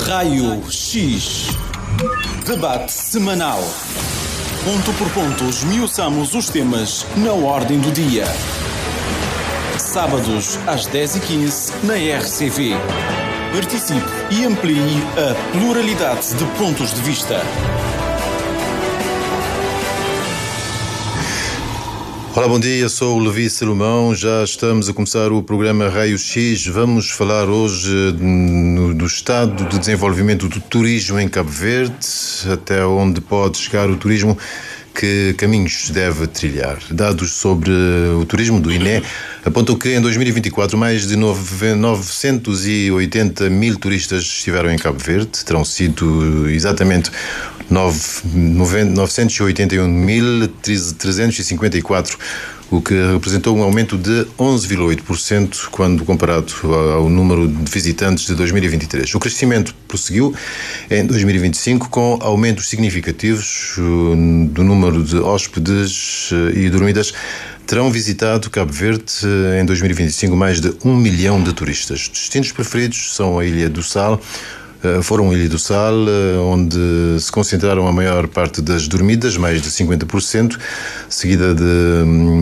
Raio X. Debate semanal. Ponto por ponto, esmiuçamos os temas na ordem do dia. Sábados, às 10h15, na RCV. Participe e amplie a pluralidade de pontos de vista. Olá, bom dia, sou o Levi Salomão, já estamos a começar o programa Raio X. Vamos falar hoje do estado de desenvolvimento do turismo em Cabo Verde, até onde pode chegar o turismo, que caminhos deve trilhar. Dados sobre o turismo do INE apontam que em 2024 mais de 980 mil turistas estiveram em Cabo Verde. Terão sido exatamente 981.354, o que representou um aumento de 11,8% quando comparado ao número de visitantes de 2023. O crescimento prosseguiu em 2025 com aumentos significativos do número de hóspedes e dormidas. Terão visitado Cabo Verde em 2025 mais de 1 milhão de turistas. Destinos preferidos são a Ilha do Sal, foram a Ilha do Sal, onde se concentraram a maior parte das dormidas, mais de 50%, seguida de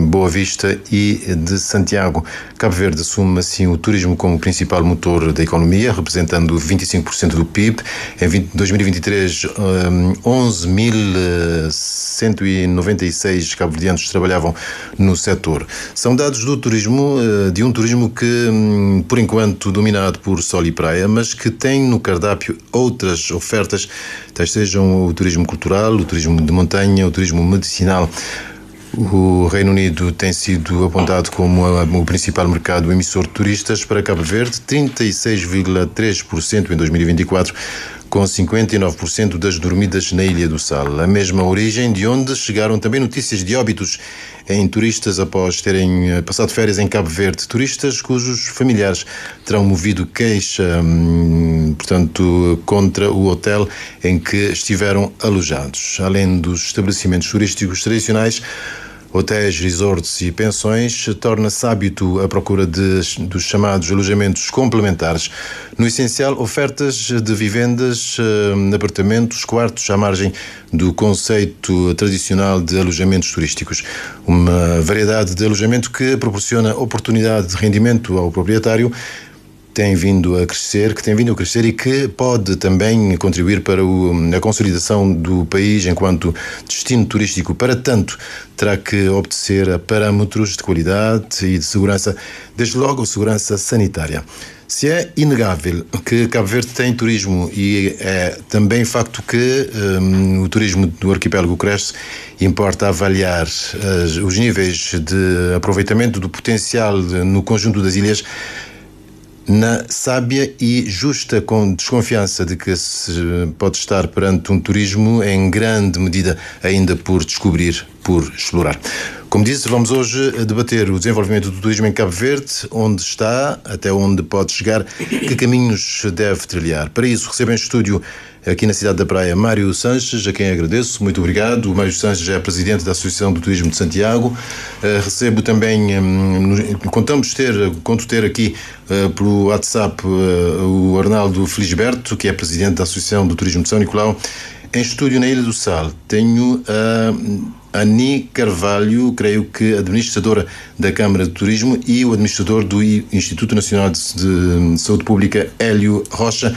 Boa Vista e de Santiago. Cabo Verde assume assim o turismo como principal motor da economia, representando 25% do PIB. Em 2023, 11.196 cabo-verdianos trabalhavam no setor. São dados do turismo, de um turismo que, por enquanto, dominado por sol e praia, mas que tem no cardápio outras ofertas, tais sejam o turismo cultural, o turismo de montanha, o turismo medicinal. O Reino Unido tem sido apontado como o principal mercado emissor de turistas para Cabo Verde, 36,3% em 2024, com 59% das dormidas na Ilha do Sal. A mesma origem de onde chegaram também notícias de óbitos em turistas após terem passado férias em Cabo Verde. Turistas cujos familiares terão movido queixa, portanto, contra o hotel em que estiveram alojados. Além dos estabelecimentos turísticos tradicionais, hotéis, resorts e pensões, torna-se hábito a procura dos chamados alojamentos complementares. No essencial, ofertas de vivendas, apartamentos, quartos à margem do conceito tradicional de alojamentos turísticos. Uma variedade de alojamento que proporciona oportunidade de rendimento ao proprietário, que tem vindo a crescer e que pode também contribuir para a consolidação do país enquanto destino turístico. Para tanto, terá que obedecer a parâmetros de qualidade e de segurança, desde logo segurança sanitária. Se é inegável que Cabo Verde tem turismo e é também facto que o turismo do arquipélago cresce, importa avaliar os níveis de aproveitamento do potencial no conjunto das ilhas, na sábia e justa desconfiança de que se pode estar perante um turismo em grande medida ainda por descobrir, por explorar. Como disse, vamos hoje debater o desenvolvimento do turismo em Cabo Verde, onde está, até onde pode chegar, que caminhos deve trilhar. Para isso, recebo em estúdio, aqui na cidade da Praia, Mário Sanches, a quem agradeço, muito obrigado. O Mário Sanches é presidente da Associação do Turismo de Santiago. Recebo também, conto ter aqui pelo WhatsApp o Arnaldo Felisberto, que é presidente da Associação do Turismo de São Nicolau. Em estúdio na Ilha do Sal tenho a Ani Carvalho, creio que administradora da Câmara de Turismo, e o administrador do Instituto Nacional de Saúde Pública, Hélio Rocha.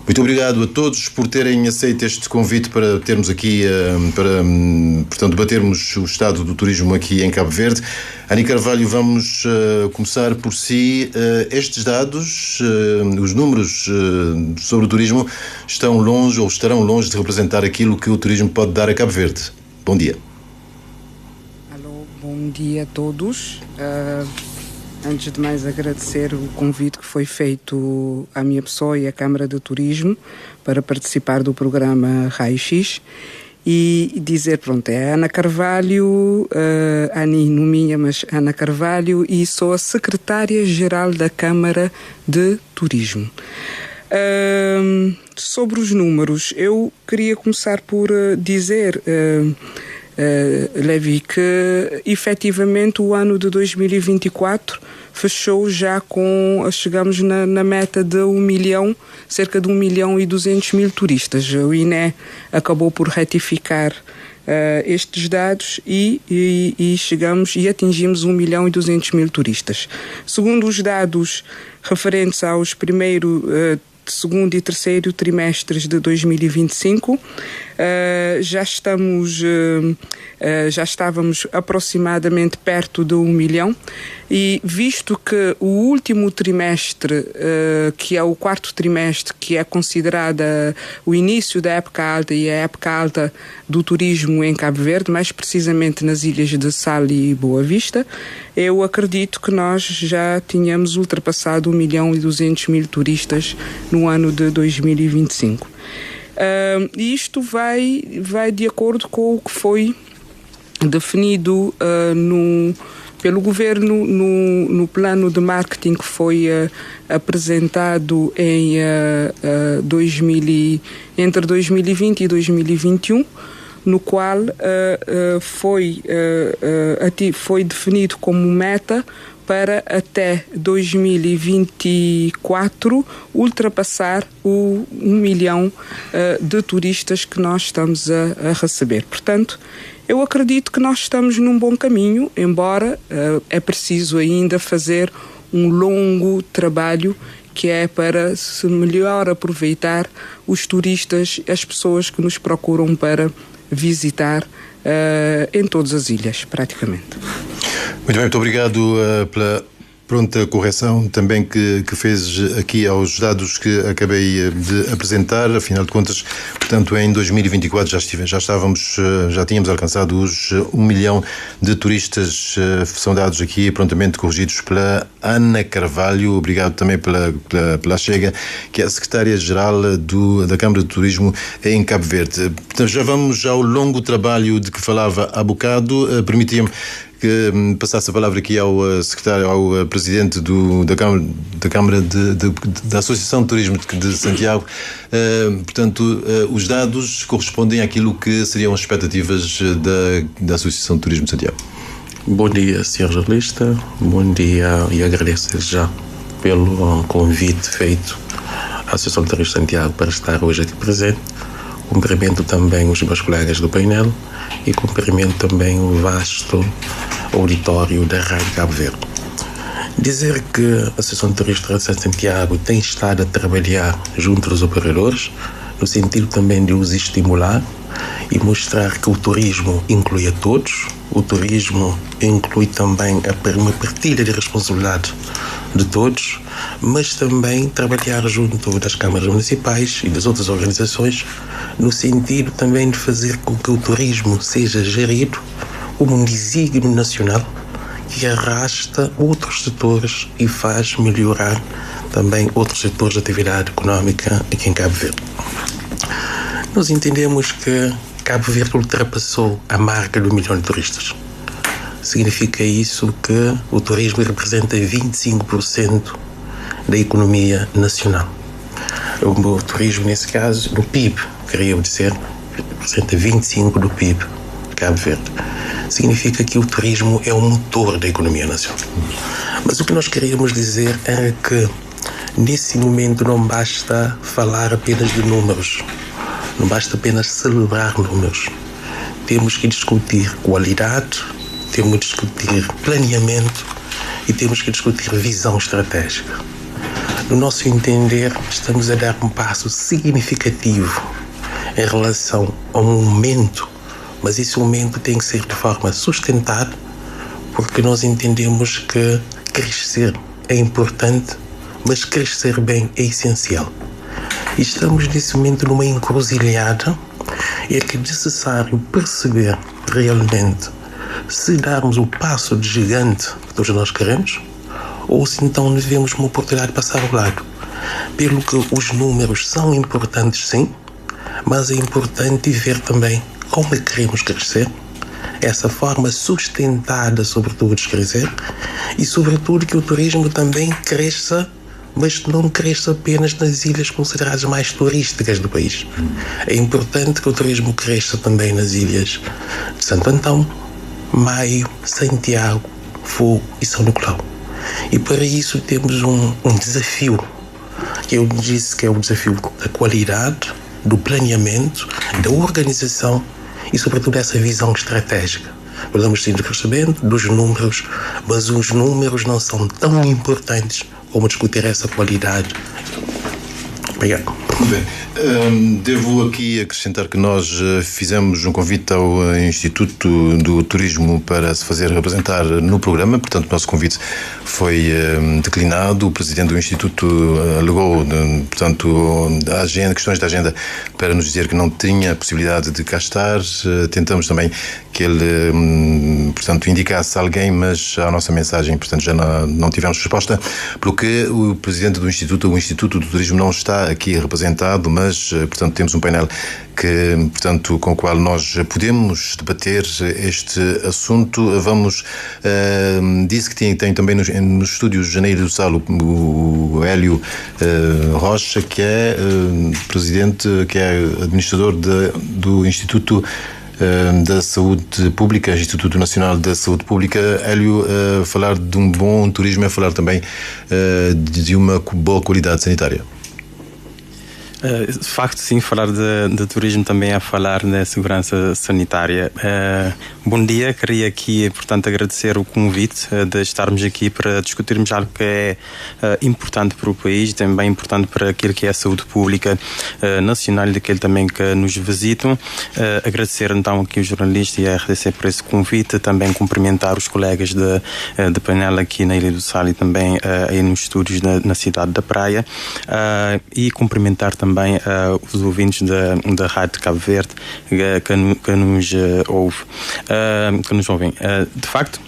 Muito obrigado a todos por terem aceito este convite para termos aqui, portanto, debatermos o estado do turismo aqui em Cabo Verde. Ani Carvalho, vamos começar por si. Estes dados, os números sobre o turismo, estão longe ou estarão longe de representar aquilo que o turismo pode dar a Cabo Verde. Bom dia. Alô, bom dia a todos. Antes de mais, agradecer o convite que foi feito à minha pessoa e à Câmara de Turismo para participar do programa Raio X e dizer, pronto, é Ana Carvalho, Ani Numinha, mas Ana Carvalho, e sou a secretária-geral da Câmara de Turismo. Sobre os números, eu queria começar por dizer Levi, que efetivamente o ano de 2024 fechou já chegamos na meta de 1 milhão, cerca de 1.200.000 turistas. O INE acabou por retificar estes dados e chegamos e atingimos 1.200.000 turistas. Segundo os dados referentes aos segundo e terceiro trimestres de 2025, já estávamos aproximadamente perto de 1 milhão, e visto que o último trimestre, que é o quarto trimestre, que é considerado o início da época alta e a época alta do turismo em Cabo Verde, mais precisamente nas ilhas de Sal e Boa Vista, eu acredito que nós já tínhamos ultrapassado 1.200.000 turistas no ano de 2025. E isto vai de acordo com o que foi definido pelo governo no plano de marketing que foi apresentado entre 2020 e 2021, no qual foi definido como meta para até 2024 ultrapassar o 1 milhão de turistas que nós estamos a receber. Portanto, eu acredito que nós estamos num bom caminho, embora é preciso ainda fazer um longo trabalho que é para se melhor aproveitar os turistas, as pessoas que nos procuram para visitar em todas as ilhas, praticamente. Muito bem, muito obrigado pela pronta correção também que fez aqui aos dados que acabei de apresentar. Afinal de contas, portanto, em 2024 já tínhamos alcançado os 1 milhão de turistas. São dados aqui prontamente corrigidos pela Ana Carvalho. Obrigado também pela Chega, que é a secretária-geral da Câmara de Turismo em Cabo Verde. Portanto, já vamos ao longo trabalho de que falava há bocado. Permitia-me que passasse a palavra aqui ao secretário, ao presidente da Câmara da Associação de Turismo de Santiago. Portanto, os dados correspondem àquilo que seriam as expectativas da Associação de Turismo de Santiago. Bom dia, Sr. Jornalista. Bom dia e agradeço já pelo convite feito à Associação de Turismo de Santiago para estar hoje aqui presente. Cumprimento também os meus colegas do painel e cumprimento também o vasto auditório da Rádio Cabo Verde. Dizer que a Associação de Turismo de Santiago tem estado a trabalhar junto aos operadores, no sentido também de os estimular e mostrar que o turismo inclui a todos, o turismo inclui também uma partilha de responsabilidade de todos, mas também trabalhar junto das câmaras municipais e das outras organizações, no sentido também de fazer com que o turismo seja gerido como um desígnio nacional que arrasta outros setores e faz melhorar também outros setores de atividade económica aqui em Cabo Verde. Nós entendemos que Cabo Verde ultrapassou a marca do 1 milhão de turistas. Significa isso que o turismo representa 25% da economia nacional. O turismo, nesse caso, no PIB, queria dizer, representa 25% do PIB de Cabo Verde. Significa que o turismo é o motor da economia nacional. Mas o que nós queríamos dizer era que, nesse momento, não basta falar apenas de números, não basta apenas celebrar números. Temos que discutir qualidade, temos que discutir planeamento e temos que discutir visão estratégica. No nosso entender, estamos a dar um passo significativo em relação a um momento, mas esse momento tem que ser de forma sustentada, porque nós entendemos que crescer é importante, mas crescer bem é essencial. E estamos nesse momento numa encruzilhada e é que é necessário perceber realmente se darmos o passo de gigante que todos nós queremos, ou se então devemos uma oportunidade de passar ao lado. Pelo que os números são importantes, sim, mas é importante ver também como é que queremos crescer, essa forma sustentada, sobretudo, de crescer, e sobretudo que o turismo também cresça mas não cresça apenas nas ilhas consideradas mais turísticas do país. É importante que o turismo cresça também nas ilhas de Santo Antão, Maio, Santiago, Fogo e São Nicolau. E para isso temos um desafio, que eu disse que é o desafio da qualidade, do planeamento, da organização e sobretudo dessa visão estratégica. Falamos sim do crescimento, dos números, mas os números não são tão importantes como discutir essa qualidade. Obrigado. Bem, devo aqui acrescentar que nós fizemos um convite ao Instituto do Turismo para se fazer representar no programa, portanto o nosso convite foi declinado. O presidente do Instituto alegou, portanto, questões da agenda para nos dizer que não tinha a possibilidade de cá estar. Tentamos também que ele, portanto, indicasse alguém, mas a nossa mensagem, portanto, já não tivemos resposta, pelo que o presidente do Instituto, o Instituto do Turismo, não está aqui representado, mas, portanto, temos um painel com o qual nós podemos debater este assunto. Vamos, disse que tem também nos estúdios de Janeiro do Sal o Hélio Rocha, que é presidente, que é administrador do Instituto da Saúde Pública, Instituto Nacional da Saúde Pública. Hélio, falar de um bom turismo é falar também de uma boa qualidade sanitária. De facto, sim, falar de turismo também é falar da segurança sanitária. Bom dia, queria aqui, portanto, agradecer o convite de estarmos aqui para discutirmos algo que é importante para o país, também importante para aquilo que é a saúde pública nacional e daquele também que nos visitam. Agradecer então aqui os jornalistas e a RDC por esse convite, também cumprimentar os colegas de painel aqui na Ilha do Sal e também aí nos estúdios na cidade da Praia, e cumprimentar também os ouvintes da Rádio de Cabo Verde que nos ouvem. De facto,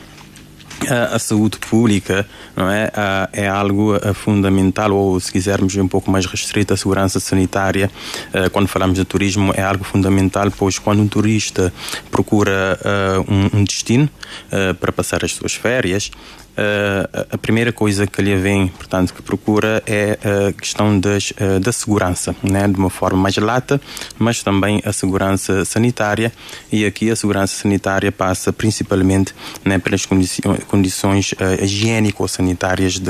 a saúde pública, não é? É algo fundamental, ou se quisermos um pouco mais restrito, a segurança sanitária, quando falamos de turismo, é algo fundamental, pois quando um turista procura um destino para passar as suas férias, a primeira coisa que lhe vem, portanto, que procura é a questão da segurança, né? De uma forma mais lata, mas também a segurança sanitária, e aqui a segurança sanitária passa principalmente, né, pelas condições higiênico-sanitárias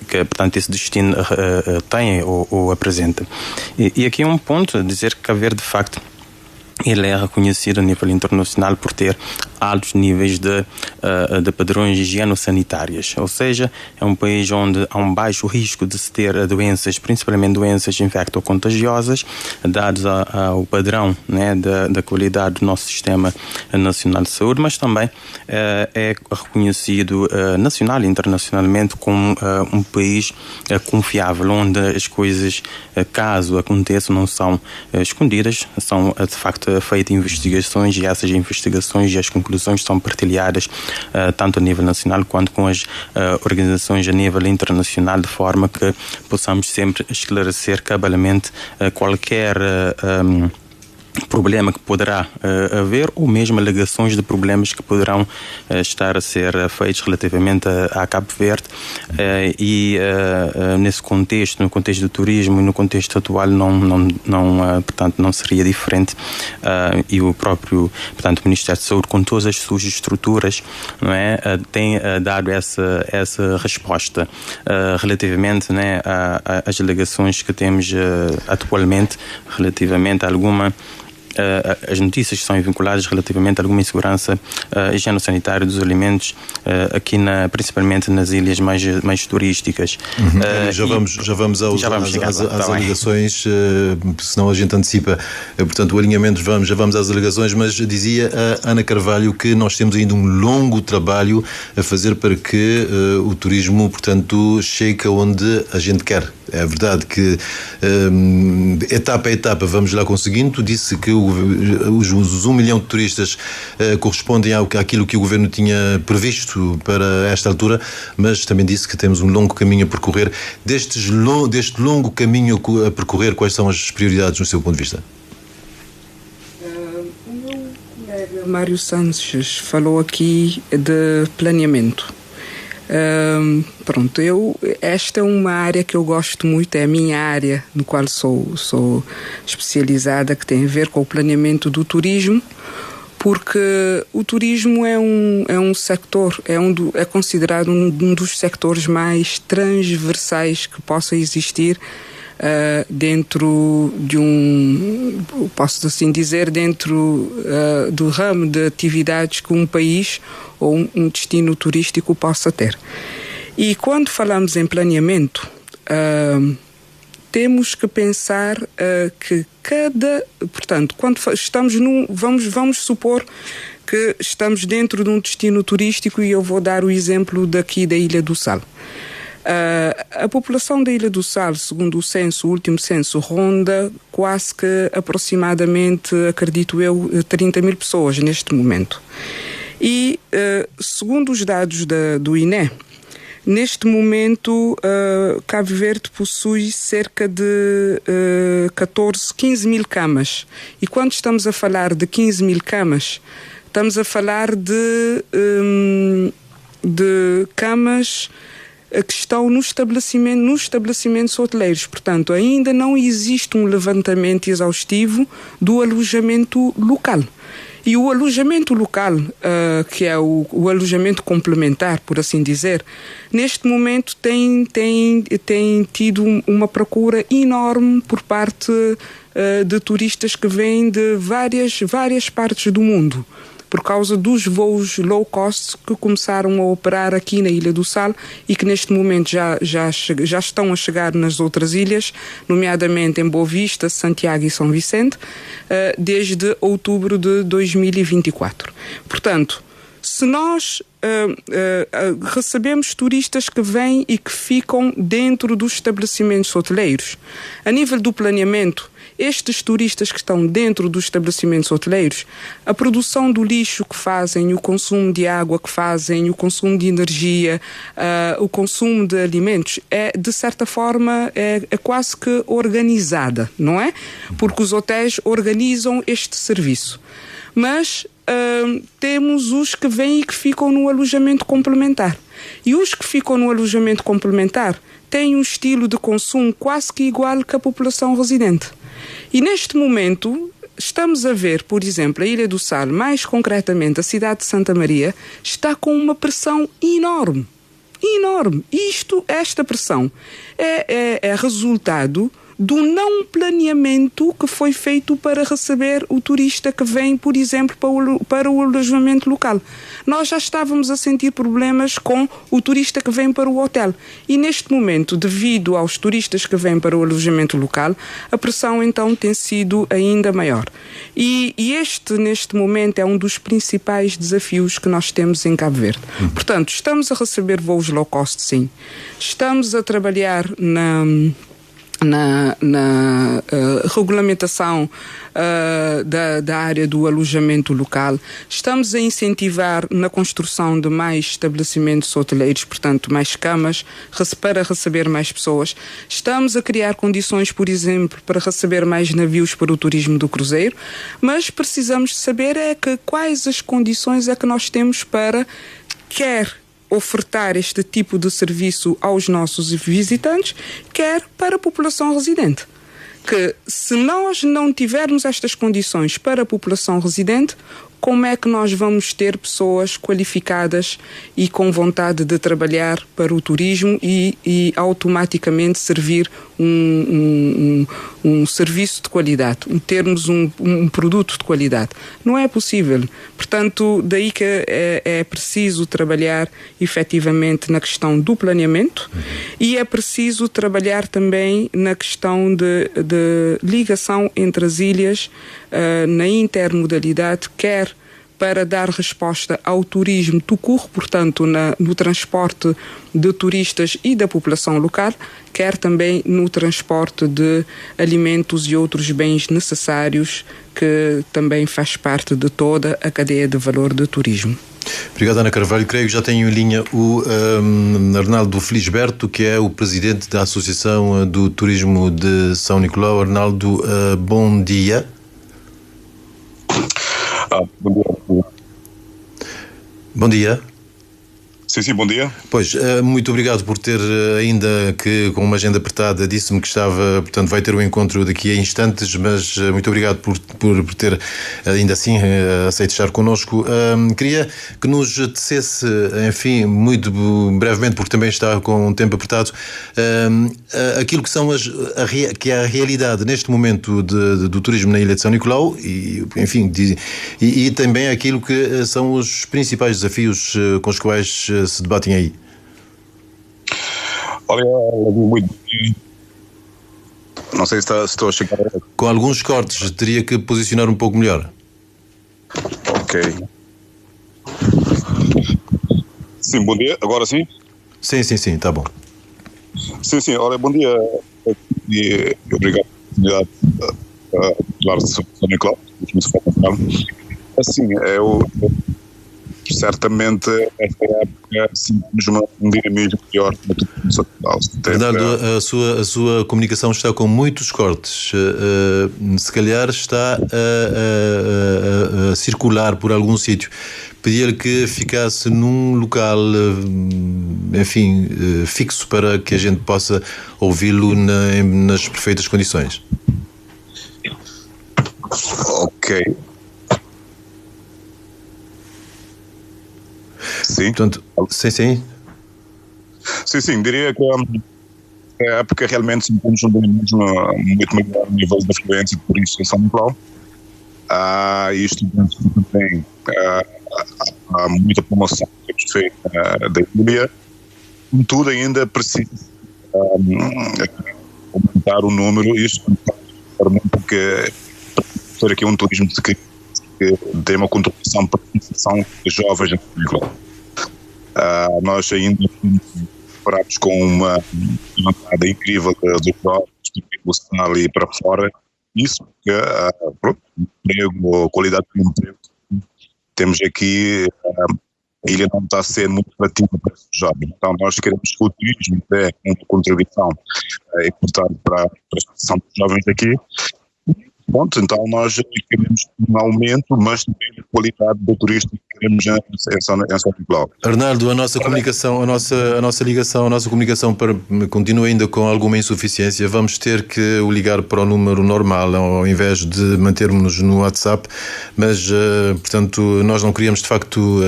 que portanto, esse destino tem ou apresenta. E aqui é um ponto a dizer que Cabo Verde, de facto, ele é reconhecido a nível internacional por ter altos níveis de padrões higieno-sanitários, ou seja, é um país onde há um baixo risco de se ter doenças, principalmente doenças infecto-contagiosas, dados ao padrão, né, da qualidade do nosso Sistema Nacional de Saúde, mas também é reconhecido nacional e internacionalmente como um país confiável, onde as coisas, caso aconteçam, não são escondidas, são de facto feitas investigações, e essas investigações e as conclusões são partilhadas tanto a nível nacional quanto com as organizações a nível internacional, de forma que possamos sempre esclarecer cabalmente qualquer problema que poderá haver, ou mesmo alegações de problemas que poderão estar a ser feitos relativamente a Cabo Verde, e nesse contexto, no contexto do turismo e no contexto atual, portanto, não seria diferente, e o próprio, portanto, Ministério de Saúde, com todas as suas estruturas, não é, tem dado essa resposta relativamente, né, às alegações que temos atualmente relativamente a alguma as notícias que são vinculadas relativamente a alguma insegurança higieno-sanitária dos alimentos, aqui principalmente nas ilhas mais turísticas. Já vamos às alegações, senão a gente antecipa, portanto, o alinhamento. Já vamos às alegações, mas dizia a Ana Carvalho que nós temos ainda um longo trabalho a fazer para que o turismo, portanto, chegue aonde a gente quer. É verdade que etapa a etapa vamos lá conseguindo. Disse que os 1 milhão de turistas correspondem àquilo que o Governo tinha previsto para esta altura, mas também disse que temos um longo caminho a percorrer. Deste longo caminho a percorrer, quais são as prioridades no seu ponto de vista? O meu colega Mário Sanches falou aqui de planeamento. Pronto, esta é uma área que eu gosto muito, é a minha área no qual sou especializada, que tem a ver com o planeamento do turismo, porque o turismo é um sector, é considerado um dos sectores mais transversais que possa existir dentro de posso assim dizer, dentro do ramo de atividades que um país ou um destino turístico possa ter. E quando falamos em planeamento, temos que pensar que portanto, quando estamos vamos supor que estamos dentro de um destino turístico, e eu vou dar o exemplo daqui da Ilha do Sal. A população da Ilha do Sal, segundo o último censo, ronda quase que aproximadamente, acredito eu, 30 mil pessoas neste momento. E, segundo os dados do INE, neste momento, Cabo Verde possui cerca de 15 mil camas. E quando estamos a falar de 15 mil camas, estamos a falar de camas que estão nos estabelecimentos hoteleiros. Portanto, ainda não existe um levantamento exaustivo do alojamento local. E o alojamento local, que é o alojamento complementar, por assim dizer, neste momento tem tido uma procura enorme por parte de turistas que vêm de várias partes do mundo, por causa dos voos low cost que começaram a operar aqui na Ilha do Sal e que neste momento já estão a chegar nas outras ilhas, nomeadamente em Boa Vista, Santiago e São Vicente, desde outubro de 2024. Portanto, se nós recebemos turistas que vêm e que ficam dentro dos estabelecimentos hoteleiros, a nível do planeamento, estes turistas que estão dentro dos estabelecimentos hoteleiros, a produção do lixo que fazem, o consumo de água que fazem, o consumo de energia, o consumo de alimentos, de certa forma, é quase que organizada, não é? Porque os hotéis organizam este serviço. Mas temos os que vêm e que ficam no alojamento complementar. E os que ficam no alojamento complementar têm um estilo de consumo quase que igual que a população residente. E neste momento estamos a ver, por exemplo, a Ilha do Sal, mais concretamente a cidade de Santa Maria, está com uma pressão enorme. Enorme. Esta pressão é resultado do não planeamento que foi feito para receber o turista que vem, por exemplo, para o alojamento local. Nós já estávamos a sentir problemas com o turista que vem para o hotel. E neste momento, devido aos turistas que vêm para o alojamento local, a pressão então tem sido ainda maior. E neste momento, é um dos principais desafios que nós temos em Cabo Verde. Portanto, estamos a receber voos low cost, sim. Estamos a trabalhar na regulamentação da área do alojamento local. Estamos a incentivar na construção de mais estabelecimentos hoteleiros, portanto, mais camas para receber mais pessoas. Estamos a criar condições, por exemplo, para receber mais navios para o turismo do cruzeiro, mas precisamos saber quais as condições é que nós temos para ofertar este tipo de serviço aos nossos visitantes, quer para a população residente. Que se nós não tivermos estas condições para a população residente, como é que nós vamos ter pessoas qualificadas e com vontade de trabalhar para o turismo e automaticamente servir um serviço de qualidade, termos um produto de qualidade? Não é possível. Portanto, daí que é preciso trabalhar efetivamente na questão do planeamento e é preciso trabalhar também na questão de ligação entre as ilhas, na intermodalidade, quer para dar resposta ao turismo tout-court, portanto, no transporte de turistas e da população local, quer também no transporte de alimentos e outros bens necessários, que também faz parte de toda a cadeia de valor do turismo. Obrigado, Ana Carvalho. Creio que já tenho em linha o Arnaldo Felisberto, que é o presidente da Associação do Turismo de São Nicolau. Arnaldo, bom dia. Bom dia. Bom dia. Sim, bom dia. Pois, muito obrigado por ter, ainda que com uma agenda apertada, disse-me que estava, portanto, vai ter um encontro daqui a instantes, mas muito obrigado por ter, ainda assim, aceito estar connosco. Queria que nos tecesse, enfim, muito brevemente, porque também está com um tempo apertado, aquilo que são que é a realidade neste momento do turismo na Ilha de São Nicolau e, enfim, e também aquilo que são os principais desafios com os quais se debatem aí. Olha, muito. Não sei se estou a chegar. Com alguns cortes, teria que posicionar um pouco melhor. Ok. Sim, bom dia. Agora sim? Sim, está bom. Sim. Olha, bom dia. E obrigado pela oportunidade de falar sobre São Nicolau. Assim, certamente esta época temos um dinamismo maior no turismo social. Bernardo, a sua comunicação está com muitos cortes. Se calhar está a circular por algum sítio. Pedia-lhe que ficasse num local, enfim, fixo para que a gente possa ouvi-lo nas perfeitas condições. Ok. Sim. Portanto, sim. Sim, diria que a época realmente sentimos um dinamismo muito maior no nível da fluência de turistas em São Nicolau. Isto também há muita promoção que temos feito da ilha. Contudo, ainda precisa aumentar o número, isto porque ter aqui um turismo que tem uma contribuição para a fixação de jovens em São Nicolau. Nós ainda estamos com uma entrada incrível dos jovens do Nacional e para fora. Isso porque emprego, qualidade do emprego, temos aqui, a ilha não está a ser muito atrativa para esses jovens. Então nós queremos que o turismo dê uma contribuição importante para a prestação dos jovens aqui. Pronto, então nós queremos um aumento, mas também a qualidade do turista que queremos em São Nicolau. Arnaldo, a nossa comunicação, a nossa ligação, a nossa comunicação continua ainda com alguma insuficiência. Vamos ter que o ligar para o número normal ao invés de mantermos-nos no WhatsApp, mas, portanto, nós não queríamos de facto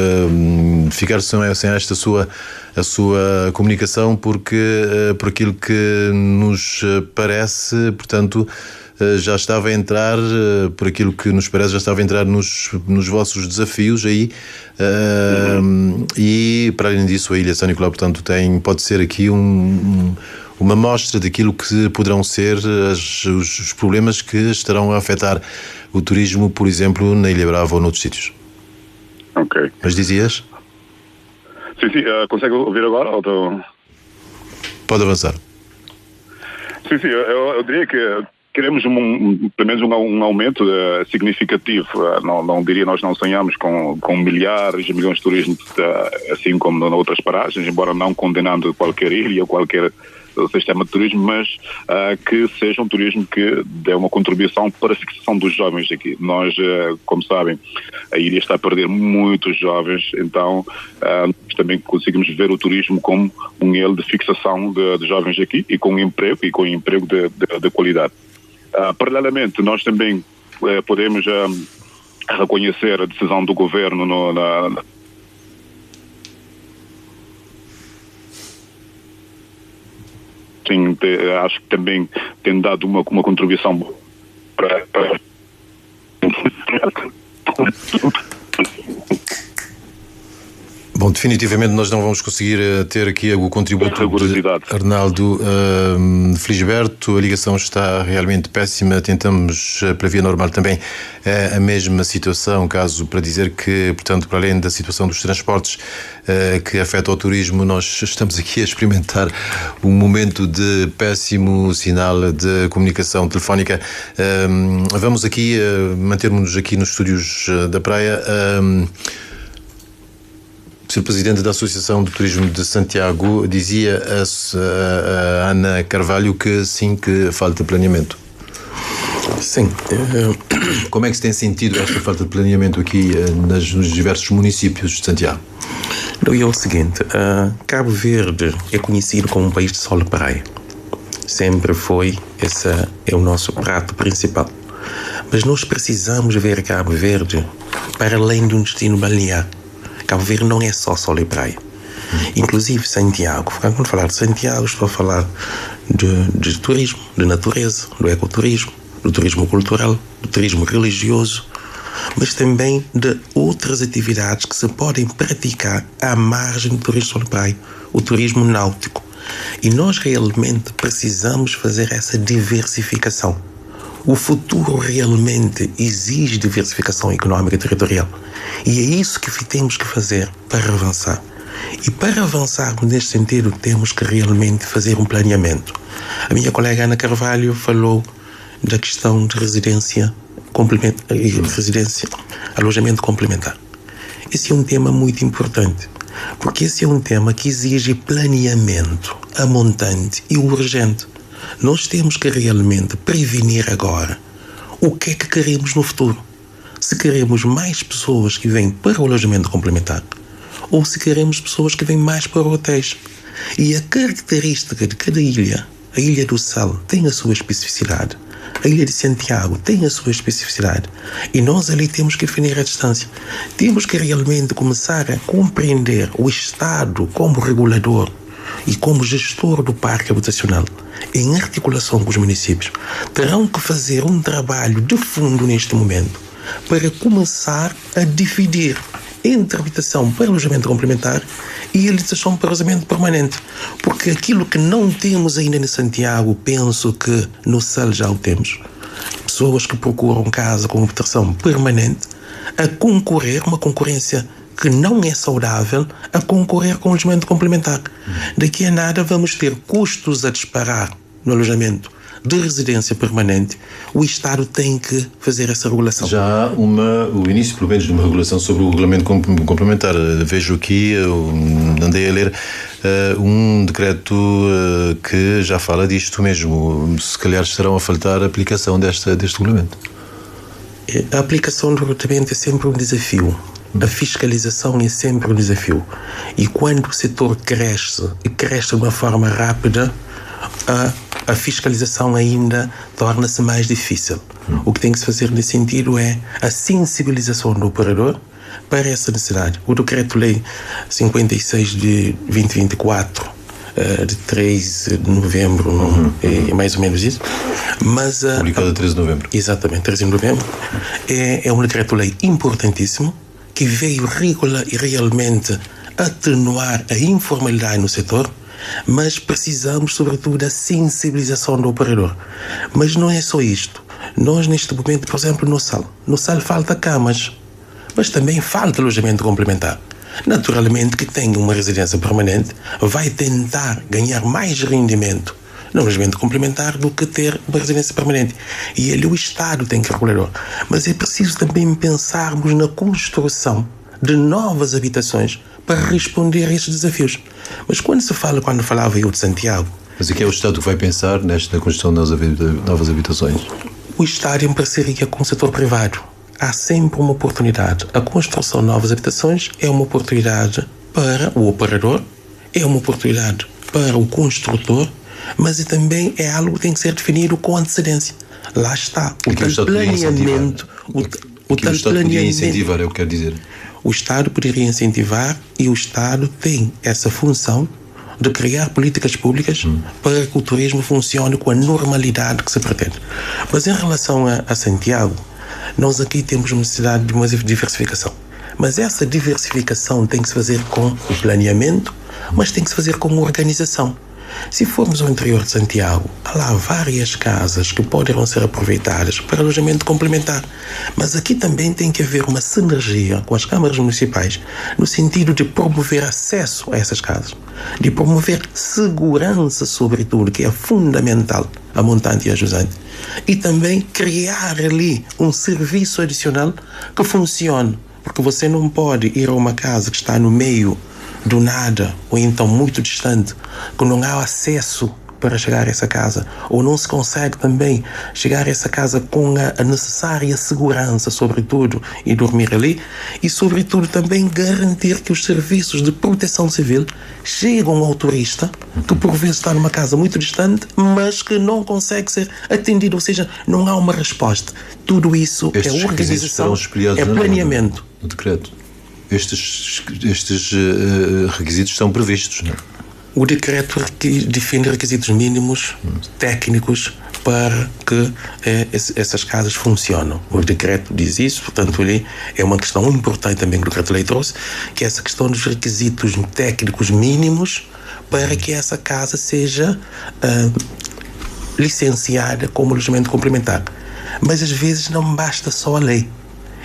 ficar sem esta a sua comunicação, porque por aquilo que nos parece, portanto, já estava a entrar, por aquilo que nos parece, já estava a entrar nos vossos desafios aí, e para além disso a Ilha de São Nicolau, portanto, pode ser aqui uma mostra daquilo que poderão ser os problemas que estarão a afetar o turismo, por exemplo, na Ilha Brava ou noutros sítios. Ok. Mas dizias? Sim, consegue ouvir agora? Pode avançar. Sim, eu diria que queremos pelo menos um aumento significativo. Não diria, nós não sonhamos com milhares e milhões de turistas, assim como em outras paragens, embora não condenando qualquer ilha ou qualquer sistema de turismo, mas que seja um turismo que dê uma contribuição para a fixação dos jovens aqui. Nós, como sabem, a ilha está a perder muitos jovens, então também conseguimos ver o turismo como um elo de fixação de jovens aqui e com emprego de qualidade. Paralelamente, nós também podemos reconhecer a decisão do governo acho que também tem dado uma contribuição para Bom, definitivamente nós não vamos conseguir ter aqui o contributo de Arnaldo Felisberto. A ligação está realmente péssima. Tentamos pela via normal também a mesma situação, caso para dizer que, portanto, para além da situação dos transportes que afeta o turismo, nós estamos aqui a experimentar um momento de péssimo sinal de comunicação telefónica. Vamos aqui manter-nos aqui nos estúdios da praia. O Sr. Presidente da Associação de Turismo de Santiago dizia a Ana Carvalho que sim, que falta planeamento. Sim. Como é que se tem sentido esta falta de planeamento aqui nos diversos municípios de Santiago? E é o seguinte, Cabo Verde é conhecido como um país de sol e praia. Sempre foi, esse é o nosso prato principal. Mas nós precisamos ver Cabo Verde para além de um destino balnear. Cabo Verde não é só sol e praia. Inclusive Santiago, quando falar de Santiago, estou a falar de turismo, de natureza, do ecoturismo, do turismo cultural, do turismo religioso, mas também de outras atividades que se podem praticar à margem do turismo sol e praia, o turismo náutico. E nós realmente precisamos fazer essa diversificação. O futuro realmente exige diversificação económica e territorial. E é isso que temos que fazer para avançar. E para avançarmos neste sentido, temos que realmente fazer um planeamento. A minha colega Ana Carvalho falou da questão de alojamento complementar. Esse é um tema muito importante, porque esse é um tema que exige planeamento a montante e urgente. Nós temos que realmente prevenir agora o que é que queremos no futuro. Se queremos mais pessoas que vêm para o alojamento complementar ou se queremos pessoas que vêm mais para hotéis. E a característica de cada ilha, a Ilha do Sal tem a sua especificidade, a Ilha de Santiago tem a sua especificidade e nós ali temos que definir a distância. Temos que realmente começar a compreender o Estado como regulador e como gestor do parque habitacional, em articulação com os municípios, terão que fazer um trabalho de fundo neste momento para começar a dividir entre habitação para alojamento complementar e habitação para alojamento permanente. Porque aquilo que não temos ainda em Santiago, penso que no Sal já o temos. Pessoas que procuram casa com habitação permanente a concorrer, uma concorrência que não é saudável, a concorrer com o alojamento complementar. Daqui a nada vamos ter custos a disparar no alojamento de residência permanente. O Estado tem que fazer essa regulação. Já há o início, pelo menos, de uma regulação sobre o regulamento complementar. Vejo aqui, andei a ler um decreto que já fala disto mesmo. Se calhar estarão a faltar a aplicação deste regulamento. A aplicação do regulamento é sempre um desafio. A fiscalização é sempre um desafio. E quando o setor cresce, e cresce de uma forma rápida, a fiscalização ainda torna-se mais difícil. O que tem que se fazer nesse sentido é a sensibilização do operador para essa necessidade. O Decreto-Lei 56 de 2024, de 3 de novembro, é mais ou menos isso. Mas, publicado a 13 de novembro. Exatamente, 13 de novembro. É um decreto-lei importantíssimo que veio realmente atenuar a informalidade no setor, mas precisamos, sobretudo, da sensibilização do operador. Mas não é só isto. Nós, neste momento, por exemplo, no Sal falta camas, mas também falta alojamento complementar. Naturalmente, que tem uma residência permanente vai tentar ganhar mais rendimento no alojamento complementar do que ter uma residência permanente. E ele, o Estado, tem que regular. Mas é preciso também pensarmos na construção de novas habitações para responder a estes desafios. Mas quando falava eu de Santiago... Mas aqui é o Estado que vai pensar na construção de novas habitações? O Estado, em parceria com o setor privado, há sempre uma oportunidade. A construção de novas habitações é uma oportunidade para o operador, é uma oportunidade para o construtor, mas também é algo que tem que ser definido com antecedência. Lá está. O tal planeamento... O Estado poderia incentivar, é o que quer dizer. O Estado poderia incentivar e o Estado tem essa função de criar políticas públicas para que o turismo funcione com a normalidade que se pretende. Mas em relação a Santiago, nós aqui temos necessidade de uma diversificação. Mas essa diversificação tem que se fazer com o planeamento, mas tem que se fazer com organização. Se formos ao interior de Santiago, há lá várias casas que poderão ser aproveitadas para alojamento complementar. Mas aqui também tem que haver uma sinergia com as câmaras municipais, no sentido de promover acesso a essas casas, de promover segurança, sobretudo, que é fundamental a montante e a jusante, e também criar ali um serviço adicional que funcione, porque você não pode ir a uma casa que está no meio do nada, ou então muito distante, que não há acesso para chegar a essa casa, ou não se consegue também chegar a essa casa com a necessária segurança, sobretudo, e dormir ali, e sobretudo também garantir que os serviços de proteção civil chegam ao turista, que por vezes está numa casa muito distante, mas que não consegue ser atendido, ou seja, não há uma resposta. Tudo isso é organização, é planeamento. No decreto. Estes requisitos estão previstos, não é? O decreto define requisitos mínimos técnicos para que essas casas funcionem. O decreto diz isso, portanto, ali é uma questão importante também que o decreto-lei trouxe, que é essa questão dos requisitos técnicos mínimos para que essa casa seja licenciada como alojamento complementar. Mas às vezes não basta só a lei.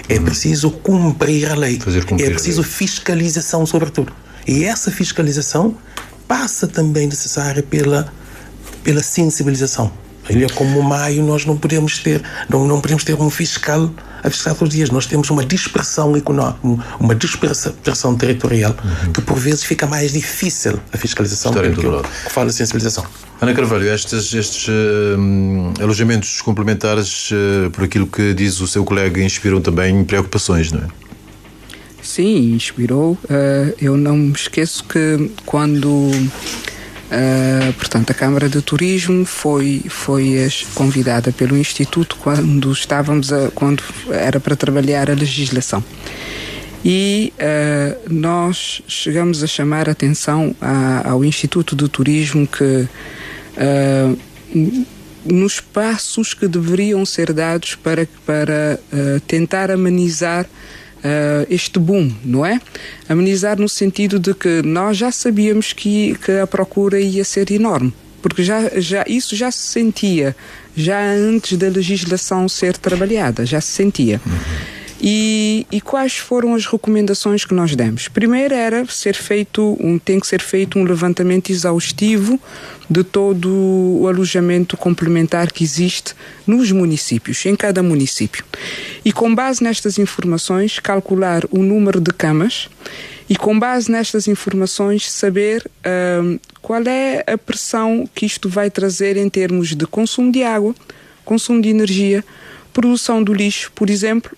É preciso cumprir a lei. É preciso fiscalização, sobretudo. E essa fiscalização passa também necessária pela sensibilização. Ele é como o Maio, nós não podemos ter um fiscal a fiscal todos os dias. Nós temos uma dispersão económica, uma dispersão territorial, que por vezes fica mais difícil a fiscalização do que fala de sensibilização. Ana Carvalho, estes alojamentos complementares, por aquilo que diz o seu colega, inspiram também preocupações, não é? Sim, inspirou. Eu não me esqueço que quando portanto, a Câmara de Turismo foi convidada pelo Instituto quando era para trabalhar a legislação. E nós chegamos a chamar a atenção ao Instituto do Turismo que nos passos que deveriam ser dados para tentar amenizar este boom, não é? Amenizar no sentido de que nós já sabíamos que a procura ia ser enorme, porque isso já se sentia, já antes da legislação ser trabalhada, já se sentia. E quais foram as recomendações que nós demos? Primeiro tem que ser feito um levantamento exaustivo de todo o alojamento complementar que existe nos municípios, em cada município. E com base nestas informações, calcular o número de camas e com base nestas informações saber qual é a pressão que isto vai trazer em termos de consumo de água, consumo de energia, produção do lixo. Por exemplo,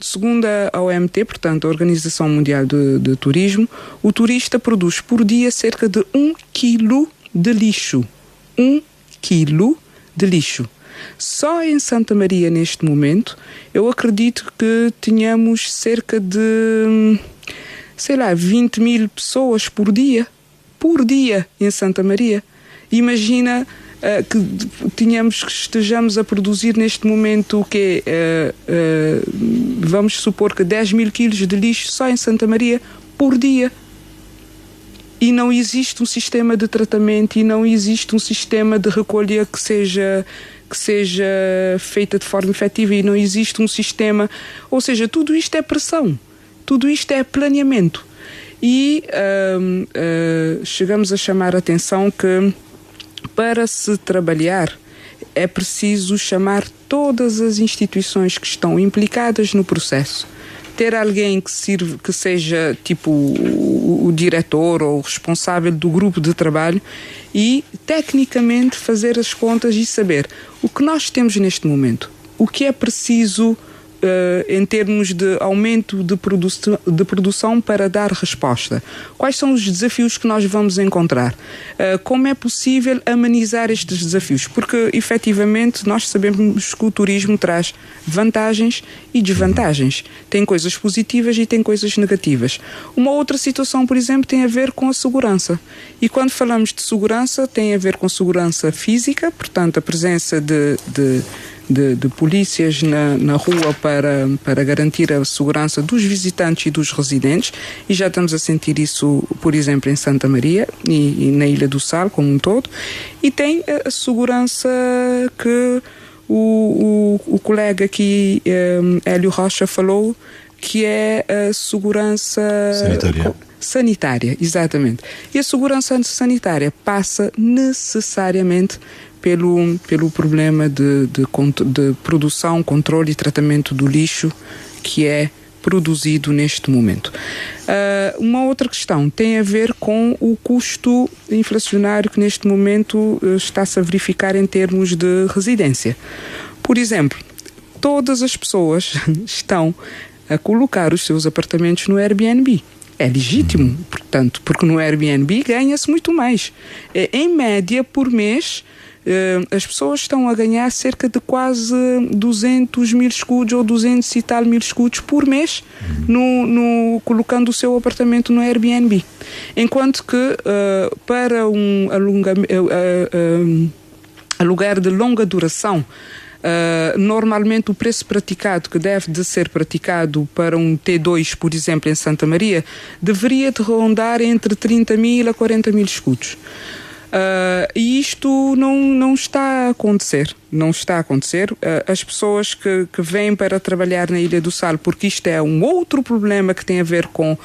segundo a OMT, portanto a Organização Mundial de Turismo, o turista produz por dia cerca de 1 kg de lixo. 1 kg de lixo. Só em Santa Maria, neste momento, eu acredito que tenhamos cerca de, 20 mil pessoas por dia em Santa Maria. Imagina que estejamos a produzir neste momento o quê? Vamos supor que 10 mil quilos de lixo só em Santa Maria por dia. E não existe um sistema de tratamento e não existe um sistema de recolha que seja feita de forma efetiva e não existe um sistema. Ou seja, tudo isto é pressão, tudo isto é planeamento. E chegamos a chamar a atenção que para se trabalhar é preciso chamar todas as instituições que estão implicadas no processo. Ter alguém que seja tipo o diretor ou o responsável do grupo de trabalho e tecnicamente fazer as contas e saber o que nós temos neste momento, o que é preciso em termos de aumento de produção para dar resposta. Quais são os desafios que nós vamos encontrar? Como é possível amenizar estes desafios? Porque, efetivamente, nós sabemos que o turismo traz vantagens e desvantagens. Tem coisas positivas e tem coisas negativas. Uma outra situação, por exemplo, tem a ver com a segurança. E quando falamos de segurança, tem a ver com segurança física, portanto, a presença de polícias na rua para garantir a segurança dos visitantes e dos residentes, e já estamos a sentir isso, por exemplo, em Santa Maria e na Ilha do Sal como um todo. E tem a segurança que o colega aqui, Hélio Rocha, falou, que é a segurança sanitária, exatamente. E a segurança sanitária passa necessariamente pelo problema de produção, controle e tratamento do lixo, que é produzido neste momento. Uma outra questão tem a ver com o custo inflacionário que neste momento está-se a verificar em termos de residência. Por exemplo, todas as pessoas estão a colocar os seus apartamentos no Airbnb. É legítimo, portanto, porque no Airbnb ganha-se muito mais. Em média, por mês, as pessoas estão a ganhar cerca de quase 200 mil escudos ou 200 e tal mil escudos por mês colocando o seu apartamento no Airbnb. Enquanto que para um aluguer de longa duração, normalmente o preço praticado, que deve de ser praticado para um T2, por exemplo, em Santa Maria, deveria de rondar entre 30 mil a 40 mil escudos. E isto não está a acontecer. Não está a acontecer. As pessoas que vêm para trabalhar na Ilha do Sal, porque isto é um outro problema que tem a ver com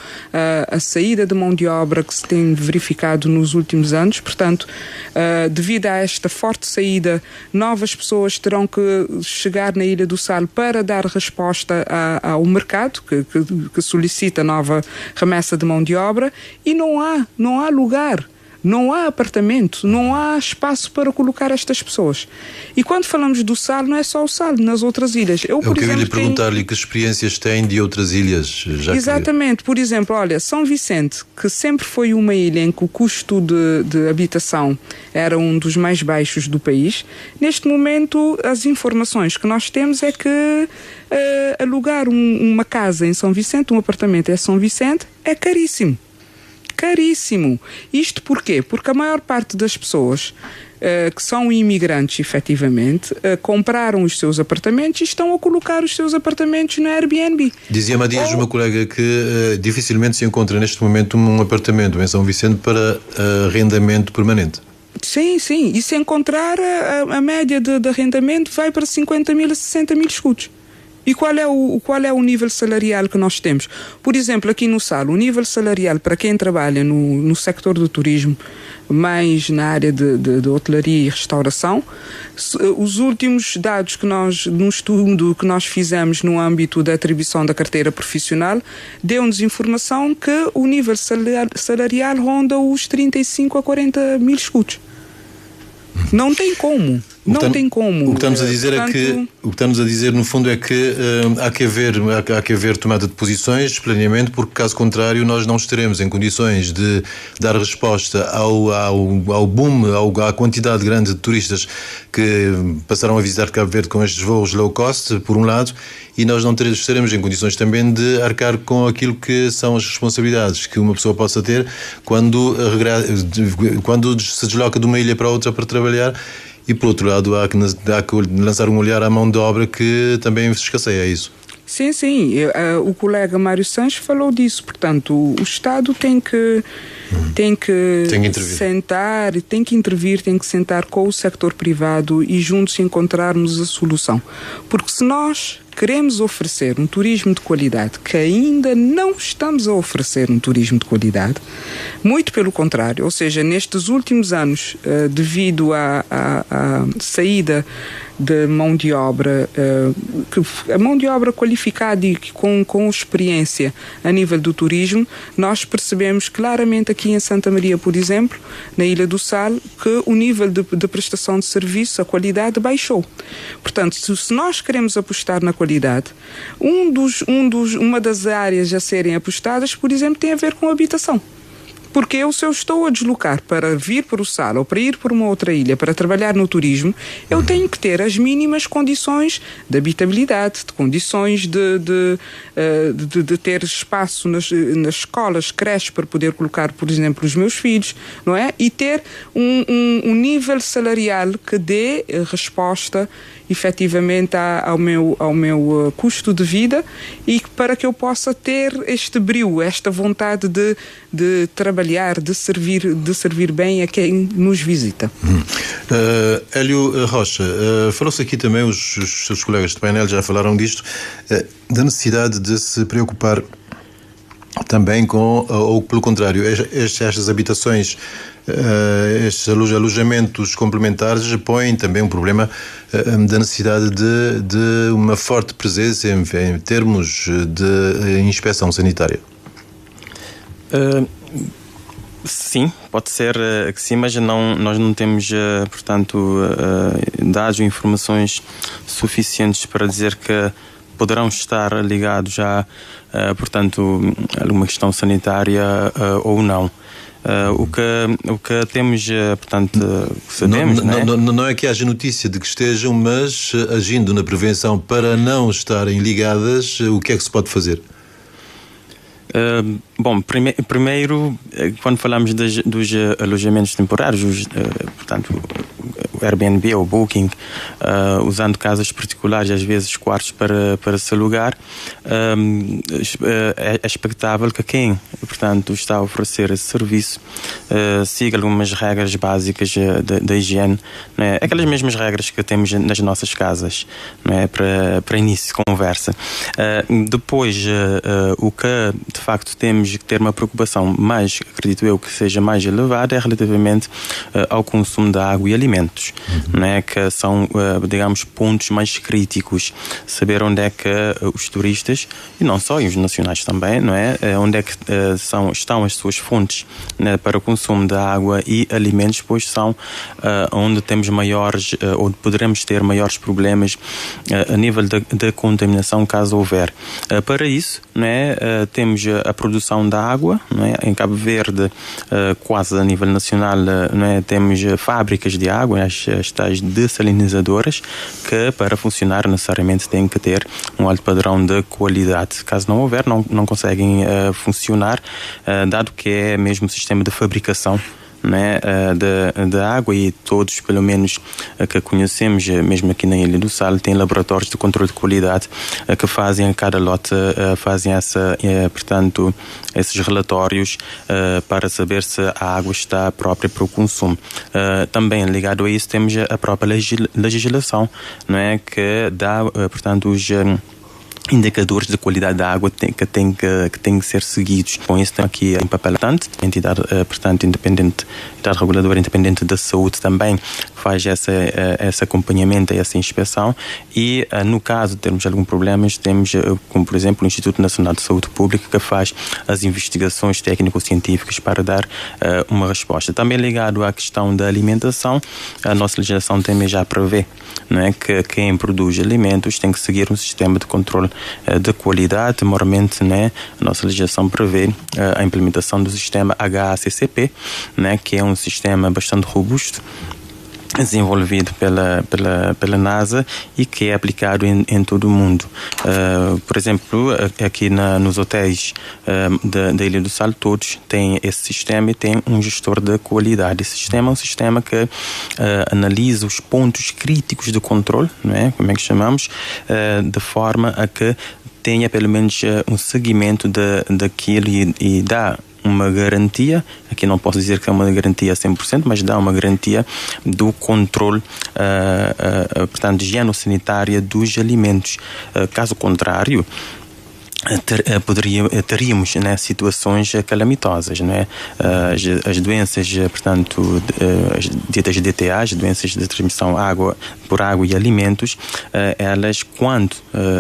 a saída de mão de obra que se tem verificado nos últimos anos. Portanto, devido a esta forte saída, novas pessoas terão que chegar na Ilha do Sal para dar resposta ao mercado que solicita nova remessa de mão de obra, e não há lugar. Não há apartamento, não há espaço para colocar estas pessoas. E quando falamos do Sal, não é só o Sal, nas outras ilhas. Eu ia lhe perguntar-lhe que experiências tem de outras ilhas. Exatamente. Por exemplo, olha, São Vicente, que sempre foi uma ilha em que o custo de habitação era um dos mais baixos do país, neste momento as informações que nós temos é que alugar uma casa em São Vicente, um apartamento em São Vicente, é caríssimo. Caríssimo. Isto porquê? Porque a maior parte das pessoas que são imigrantes, efetivamente, compraram os seus apartamentos e estão a colocar os seus apartamentos no Airbnb. Dizia-me há dias uma colega que dificilmente se encontra neste momento um apartamento em São Vicente para arrendamento permanente. Sim, sim. E se encontrar, a média de arrendamento vai para 50 mil a 60 mil escudos. E qual é o nível salarial que nós temos? Por exemplo, aqui no Sal, o nível salarial para quem trabalha no sector do turismo, mais na área de hotelaria e restauração, os últimos dados num estudo que nós fizemos no âmbito da atribuição da carteira profissional, deu-nos informação que o nível salarial ronda os 35 a 40 mil escudos. Não tem como. O que estamos a dizer o que estamos a dizer no fundo é que há que haver tomada de posições, planeamento, porque caso contrário nós não estaremos em condições de dar resposta ao boom, à quantidade grande de turistas que passaram a visitar Cabo Verde com estes voos low cost, por um lado, e nós não estaremos em condições também de arcar com aquilo que são as responsabilidades que uma pessoa possa ter quando se desloca de uma ilha para outra para trabalhar. E, por outro lado, há que lançar um olhar à mão de obra que também escasseia, é isso? Sim, sim. O colega Mário Sanches falou disso. Portanto, o Estado tem que intervir, tem que sentar com o sector privado e juntos encontrarmos a solução. Porque se nós queremos oferecer um turismo de qualidade, que ainda não estamos a oferecer um turismo de qualidade, muito pelo contrário, ou seja, nestes últimos anos, devido à saída de mão de obra, a mão de obra qualificada e com experiência a nível do turismo, nós percebemos claramente aqui em Santa Maria, por exemplo, na Ilha do Sal, que o nível de prestação de serviço, a qualidade baixou. Portanto, se nós queremos apostar na qualidade, uma das áreas a serem apostadas, por exemplo, tem a ver com a habitação. Porque se eu estou a deslocar para vir para o Sal ou para ir para uma outra ilha para trabalhar no turismo, eu tenho que ter as mínimas condições de habitabilidade, de condições de ter espaço nas escolas, creches para poder colocar, por exemplo, os meus filhos, não é? E ter um nível salarial que dê resposta efetivamente ao meu custo de vida e para que eu possa ter este brio, esta vontade de trabalhar, de servir bem a quem nos visita. Hélio Rocha, falou-se aqui também, os seus colegas de painel já falaram disto, da necessidade de se preocupar também ou pelo contrário, estas habitações, estes alojamentos complementares põem também um problema da necessidade de uma forte presença em termos de inspeção sanitária? Sim, pode ser que sim, mas nós não temos, portanto, dados ou informações suficientes para dizer que poderão estar ligados a, portanto, alguma questão sanitária ou não. O que temos, portanto, sabemos, não é que haja notícia de que estejam, mas agindo na prevenção para não estarem ligadas, o que é que se pode fazer? Bom, primeiro, quando falamos dos alojamentos temporários, portanto, o Airbnb ou o Booking, usando casas particulares, às vezes quartos para se alugar, é expectável que quem, portanto, está a oferecer esse serviço siga algumas regras básicas da higiene, não é? Aquelas mesmas regras que temos nas nossas casas, não é? Para início de conversa. Depois, o que de facto temos que ter uma preocupação mais, acredito eu, que seja mais elevada é relativamente ao consumo de água e alimentos, não é? Que são, digamos, pontos mais críticos. Saber onde é que os turistas, e não só, e os nacionais também, não é? Onde é que estão as suas fontes, né, para o consumo de água e alimentos, pois são onde temos maiores, ou poderemos ter maiores problemas a nível da contaminação, caso houver. Para isso, não é? Temos a produção da água, não é? Em Cabo Verde, quase a nível nacional, não é? Temos fábricas de água, as tais dessalinizadoras, que para funcionar necessariamente têm que ter um alto padrão de qualidade. Caso não houver, não conseguem funcionar, dado que é mesmo o sistema de fabricação, né, da água, e todos, pelo menos que conhecemos, mesmo aqui na Ilha do Sal, tem laboratórios de controle de qualidade que fazem a cada lote, fazem portanto, esses relatórios para saber se a água está própria para o consumo. Também ligado a isso temos a própria legislação, não é, que dá, portanto, os indicadores de qualidade da água que têm que ser seguidos. Com isso, tem aqui um papel importante, a entidade, portanto, independente, entidade reguladora independente da saúde também faz esse acompanhamento, essa inspeção, e no caso de termos algum problema, temos, como por exemplo, o Instituto Nacional de Saúde Pública, que faz as investigações técnico-científicas para dar uma resposta. Também ligado à questão da alimentação, a nossa legislação também já prevê, não é, que quem produz alimentos tem que seguir um sistema de controle de qualidade. Moralmente, né, a nossa legislação prevê a implementação do sistema HACCP, né, que é um sistema bastante robusto, desenvolvido pela NASA e que é aplicado em todo o mundo. Por exemplo, aqui nos hotéis da Ilha do Sal, todos têm esse sistema e tem um gestor de qualidade. Esse sistema é um sistema que analisa os pontos críticos de controle, não é? Como é que chamamos? De forma a que tenha pelo menos um seguimento daquilo e dá uma garantia, aqui não posso dizer que é uma garantia 100%, mas dá uma garantia do controle, portanto, higieno-sanitária dos alimentos. Caso contrário, teríamos, né, situações calamitosas, né? As doenças, portanto, as ditas DTAs, doenças de transmissão por água e alimentos, elas, quando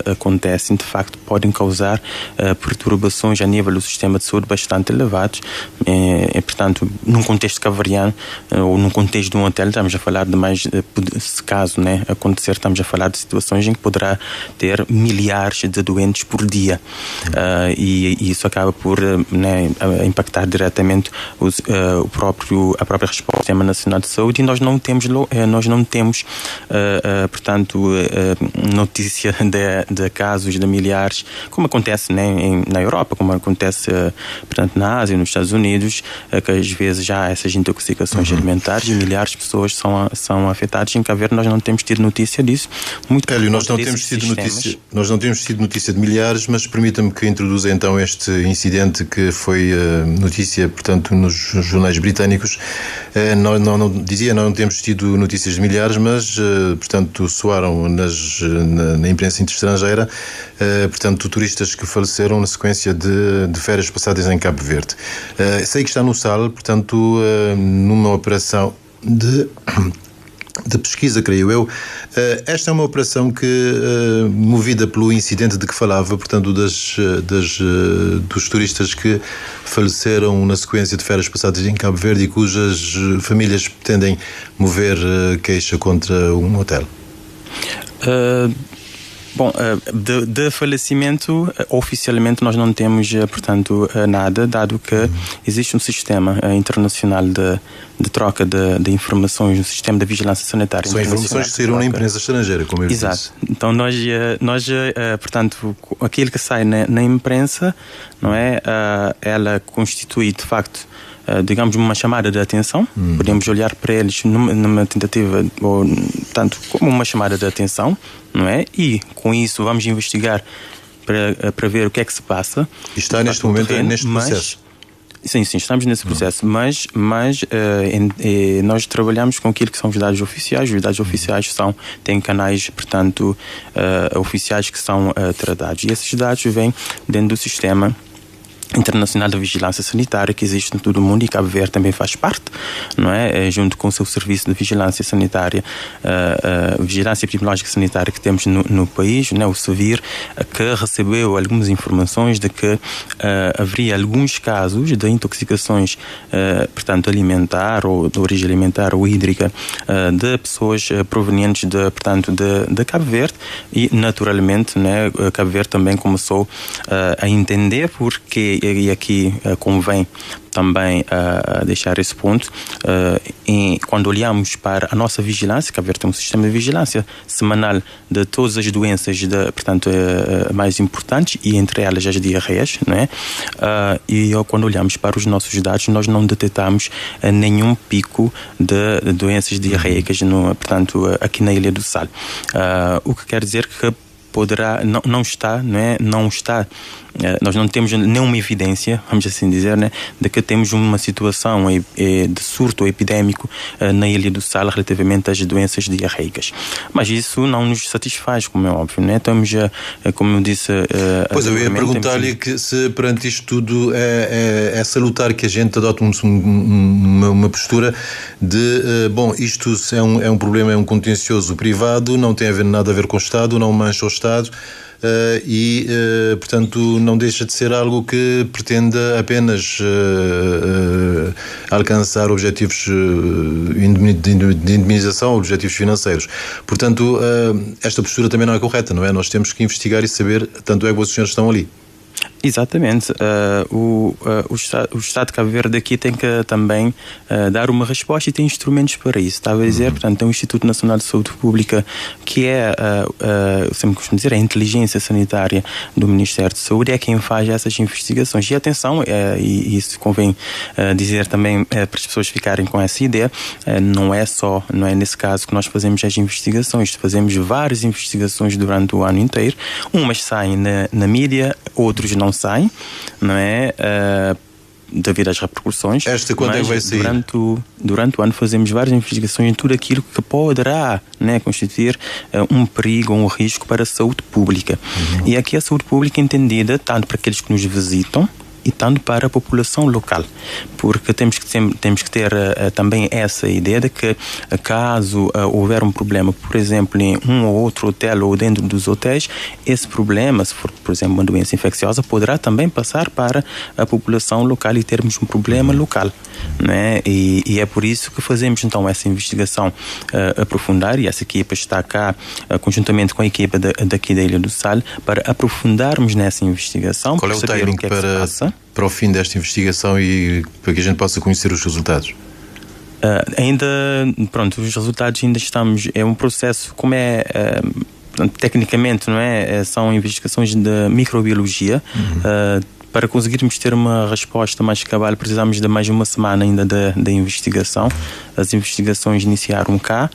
acontecem, de facto, podem causar perturbações a nível do sistema de saúde bastante elevados. Portanto, num contexto cavariano ou num contexto de um hotel, estamos a falar de mais, se caso, né, acontecer, estamos a falar de situações em que poderá ter milhares de doentes por dia. E isso acaba por, né, impactar diretamente a própria resposta do Sistema Nacional de Saúde, e nós não temos portanto, notícia de casos de milhares, como acontece, né, na Europa, como acontece, portanto, na Ásia, nos Estados Unidos, que às vezes já há essas intoxicações alimentares e milhares de pessoas são afetadas. Em Cabo Verde nós não temos tido notícia disso. Hélio, nós não temos tido notícia de milhares, mas permita-me que introduza então este incidente que foi notícia, portanto, nos jornais britânicos. Não temos tido notícias de milhares, mas, portanto, soaram na imprensa estrangeira, portanto, turistas que faleceram na sequência de férias passadas em Cabo Verde. Sei que está no SAL, portanto, numa operação de pesquisa, creio eu. Esta é uma operação que, movida pelo incidente de que falava, portanto, dos turistas que faleceram na sequência de férias passadas em Cabo Verde e cujas famílias pretendem mover queixa contra um hotel. Bom, de falecimento, oficialmente nós não temos, portanto, nada, dado que existe um sistema internacional de troca de informações, um sistema de vigilância sanitária. São informações que saíram na imprensa estrangeira, como eu disse. Exato. Então nós, portanto, aquilo que sai na imprensa, não é? Ela constitui, de facto, digamos, uma chamada de atenção. Podemos olhar para eles numa tentativa, ou tanto como uma chamada de atenção, não é? E com isso vamos investigar para ver o que é que se passa. E está neste momento neste processo. Sim, estamos nesse processo, mas nós trabalhamos com aquilo que são os dados oficiais. Os dados oficiais têm canais, portanto, oficiais que são tratados. E esses dados vêm dentro do sistema internacional de vigilância sanitária que existe em todo o mundo, e Cabo Verde também faz parte, não é? Junto com o seu serviço de vigilância sanitária, vigilância epidemiológica sanitária que temos no país, né? O SEVIR, que recebeu algumas informações de que haveria alguns casos de intoxicações, portanto, alimentar ou de origem alimentar ou hídrica, de pessoas provenientes de Cabo Verde, e naturalmente, né, Cabo Verde também começou a entender porque, e aqui convém também deixar esse ponto, quando olhamos para a nossa vigilância, Cabo Verde tem um sistema de vigilância semanal de todas as doenças, portanto, mais importantes, e entre elas as diarreias, não é? E quando olhamos para os nossos dados, nós não detectamos nenhum pico de doenças diarreicas, portanto, aqui na Ilha do Sal. O que quer dizer que poderá, não está, nós não temos nenhuma evidência, vamos assim dizer, né, de que temos uma situação de surto epidémico na Ilha do Sal relativamente às doenças diarreicas. Mas isso não nos satisfaz, como é óbvio, né? Estamos, como eu disse... Pois eu ia perguntar-lhe que se perante isto tudo é salutar que a gente adote uma postura de, bom, isto é um problema, é um contencioso privado, não tem nada a ver com o Estado, não mancha o Estado, portanto, não deixa de ser algo que pretenda apenas alcançar objetivos de indemnização, objetivos financeiros. Portanto, esta postura também não é correta, não é? Nós temos que investigar e saber, tanto é que os senhores estão ali. Exatamente. O Estado de Cabo Verde aqui tem que também dar uma resposta e tem instrumentos para isso. Estava a dizer, portanto, tem o Instituto Nacional de Saúde Pública, que é, eu sempre costumo dizer, a inteligência sanitária do Ministério de Saúde, é quem faz essas investigações. E atenção, e isso convém dizer também para as pessoas ficarem com essa ideia, não é nesse caso que nós fazemos as investigações. Fazemos várias investigações durante o ano inteiro. Umas saem na mídia, outros não saem, não é? Devido às repercussões. Esta quando é que vai sair? Durante o ano fazemos várias investigações em tudo aquilo que poderá, né, constituir um perigo ou um risco para a saúde pública. E aqui a saúde pública é entendida tanto para aqueles que nos visitam e tanto para a população local, porque temos que ter também essa ideia de que caso houver um problema, por exemplo, em um ou outro hotel ou dentro dos hotéis, esse problema, se for, por exemplo, uma doença infecciosa, poderá também passar para a população local e termos um problema local, né? E é por isso que fazemos então essa investigação aprofundar, e essa equipa está cá conjuntamente com a equipa daqui da Ilha do Sal para aprofundarmos nessa investigação. Qual é o timing para o fim desta investigação e para que a gente possa conhecer os resultados? Os resultados ainda estamos... É um processo, como tecnicamente, não é? São investigações de microbiologia, Para conseguirmos ter uma resposta mais cabal, precisamos de mais uma semana ainda da investigação. As investigações iniciaram cá,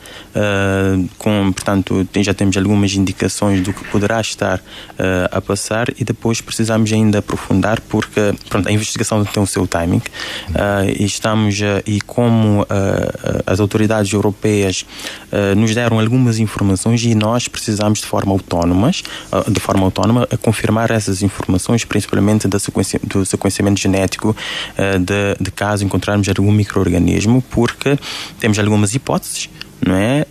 portanto, já temos algumas indicações do que poderá estar a passar, e depois precisamos ainda aprofundar, porque pronto, a investigação tem o seu timing, e como as autoridades europeias nos deram algumas informações, e nós precisamos de forma autónoma a confirmar essas informações, principalmente do sequenciamento genético, de caso encontrarmos algum micro-organismo, porque temos algumas hipóteses, não é?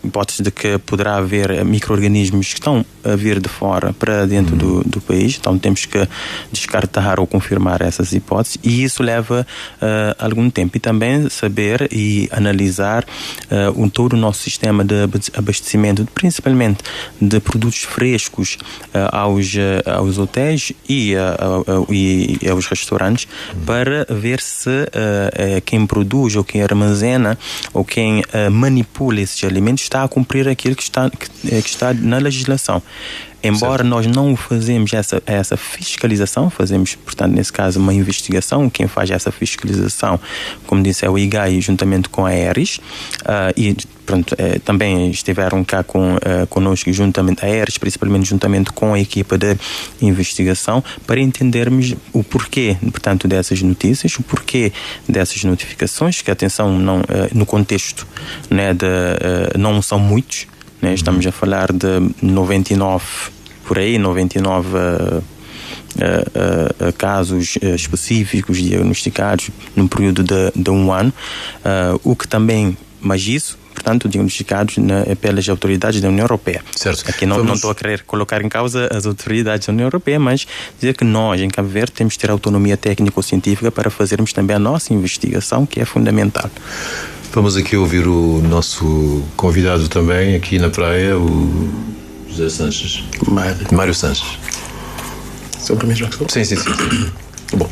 Hipóteses de que poderá haver micro-organismos que estão a vir de fora para dentro do país, então temos que descartar ou confirmar essas hipóteses, e isso leva algum tempo. E também saber e analisar todo o nosso sistema de abastecimento, principalmente de produtos frescos aos hotéis e aos restaurantes, para ver se quem produz ou quem armazena ou quem manipula esses alimentos está a cumprir aquilo que está na legislação. Embora nós não fazemos essa fiscalização, fazemos, portanto, nesse caso, uma investigação. Quem faz essa fiscalização, como disse, é o IGAI, juntamente com a Aeris, e pronto, também estiveram cá conosco, juntamente a Aeris, principalmente juntamente com a equipa de investigação, para entendermos o porquê, portanto, dessas notícias, o porquê dessas notificações, que, atenção, não, no contexto, né, não são muitos, né? Estamos a falar de 99 casos específicos diagnosticados num período de um ano, mas isso, portanto, diagnosticados pelas autoridades da União Europeia. Certo. Aqui não estou a querer colocar em causa as autoridades da União Europeia, mas dizer que nós, em Cabo Verde, temos que ter autonomia técnico-científica para fazermos também a nossa investigação, que é fundamental. Vamos aqui ouvir o nosso convidado também, aqui na praia, o José Sanches. Mário Sanches. Sobre a mesma questão? Sim. Bom,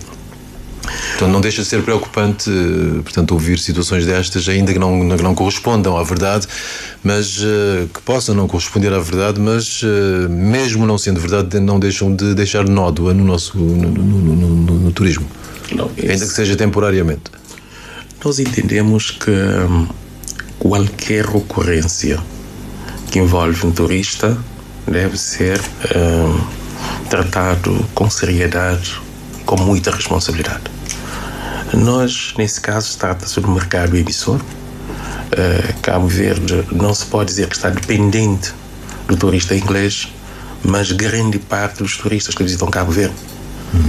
então não deixa de ser preocupante, portanto, ouvir situações destas, ainda que não correspondam à verdade, mas que possam não corresponder à verdade, mas mesmo não sendo verdade, não deixam de deixar nódoa no nosso no turismo, ainda que seja temporariamente. Nós entendemos que qualquer ocorrência que envolve um turista deve ser tratado com seriedade, com muita responsabilidade. Nós, nesse caso, trata-se do mercado emissor. Cabo Verde não se pode dizer que está dependente do turista inglês, mas grande parte dos turistas que visitam Cabo Verde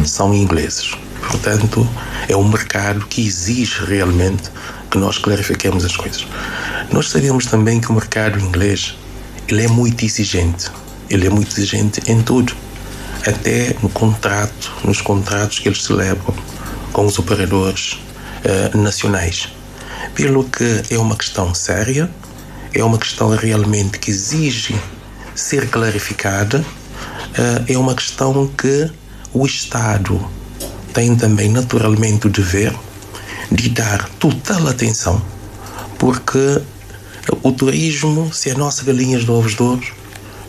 são ingleses. Portanto, é um mercado que exige realmente que nós clarifiquemos as coisas. Nós sabemos também que o mercado inglês, ele é muito exigente. Ele é muito exigente em tudo. Até nos contratos que eles celebram com os operadores nacionais. Pelo que é uma questão séria, é uma questão realmente que exige ser clarificada, é uma questão que o Estado tem também naturalmente o dever de dar total atenção, porque o turismo, se é a nossa galinha de ovos de ouro,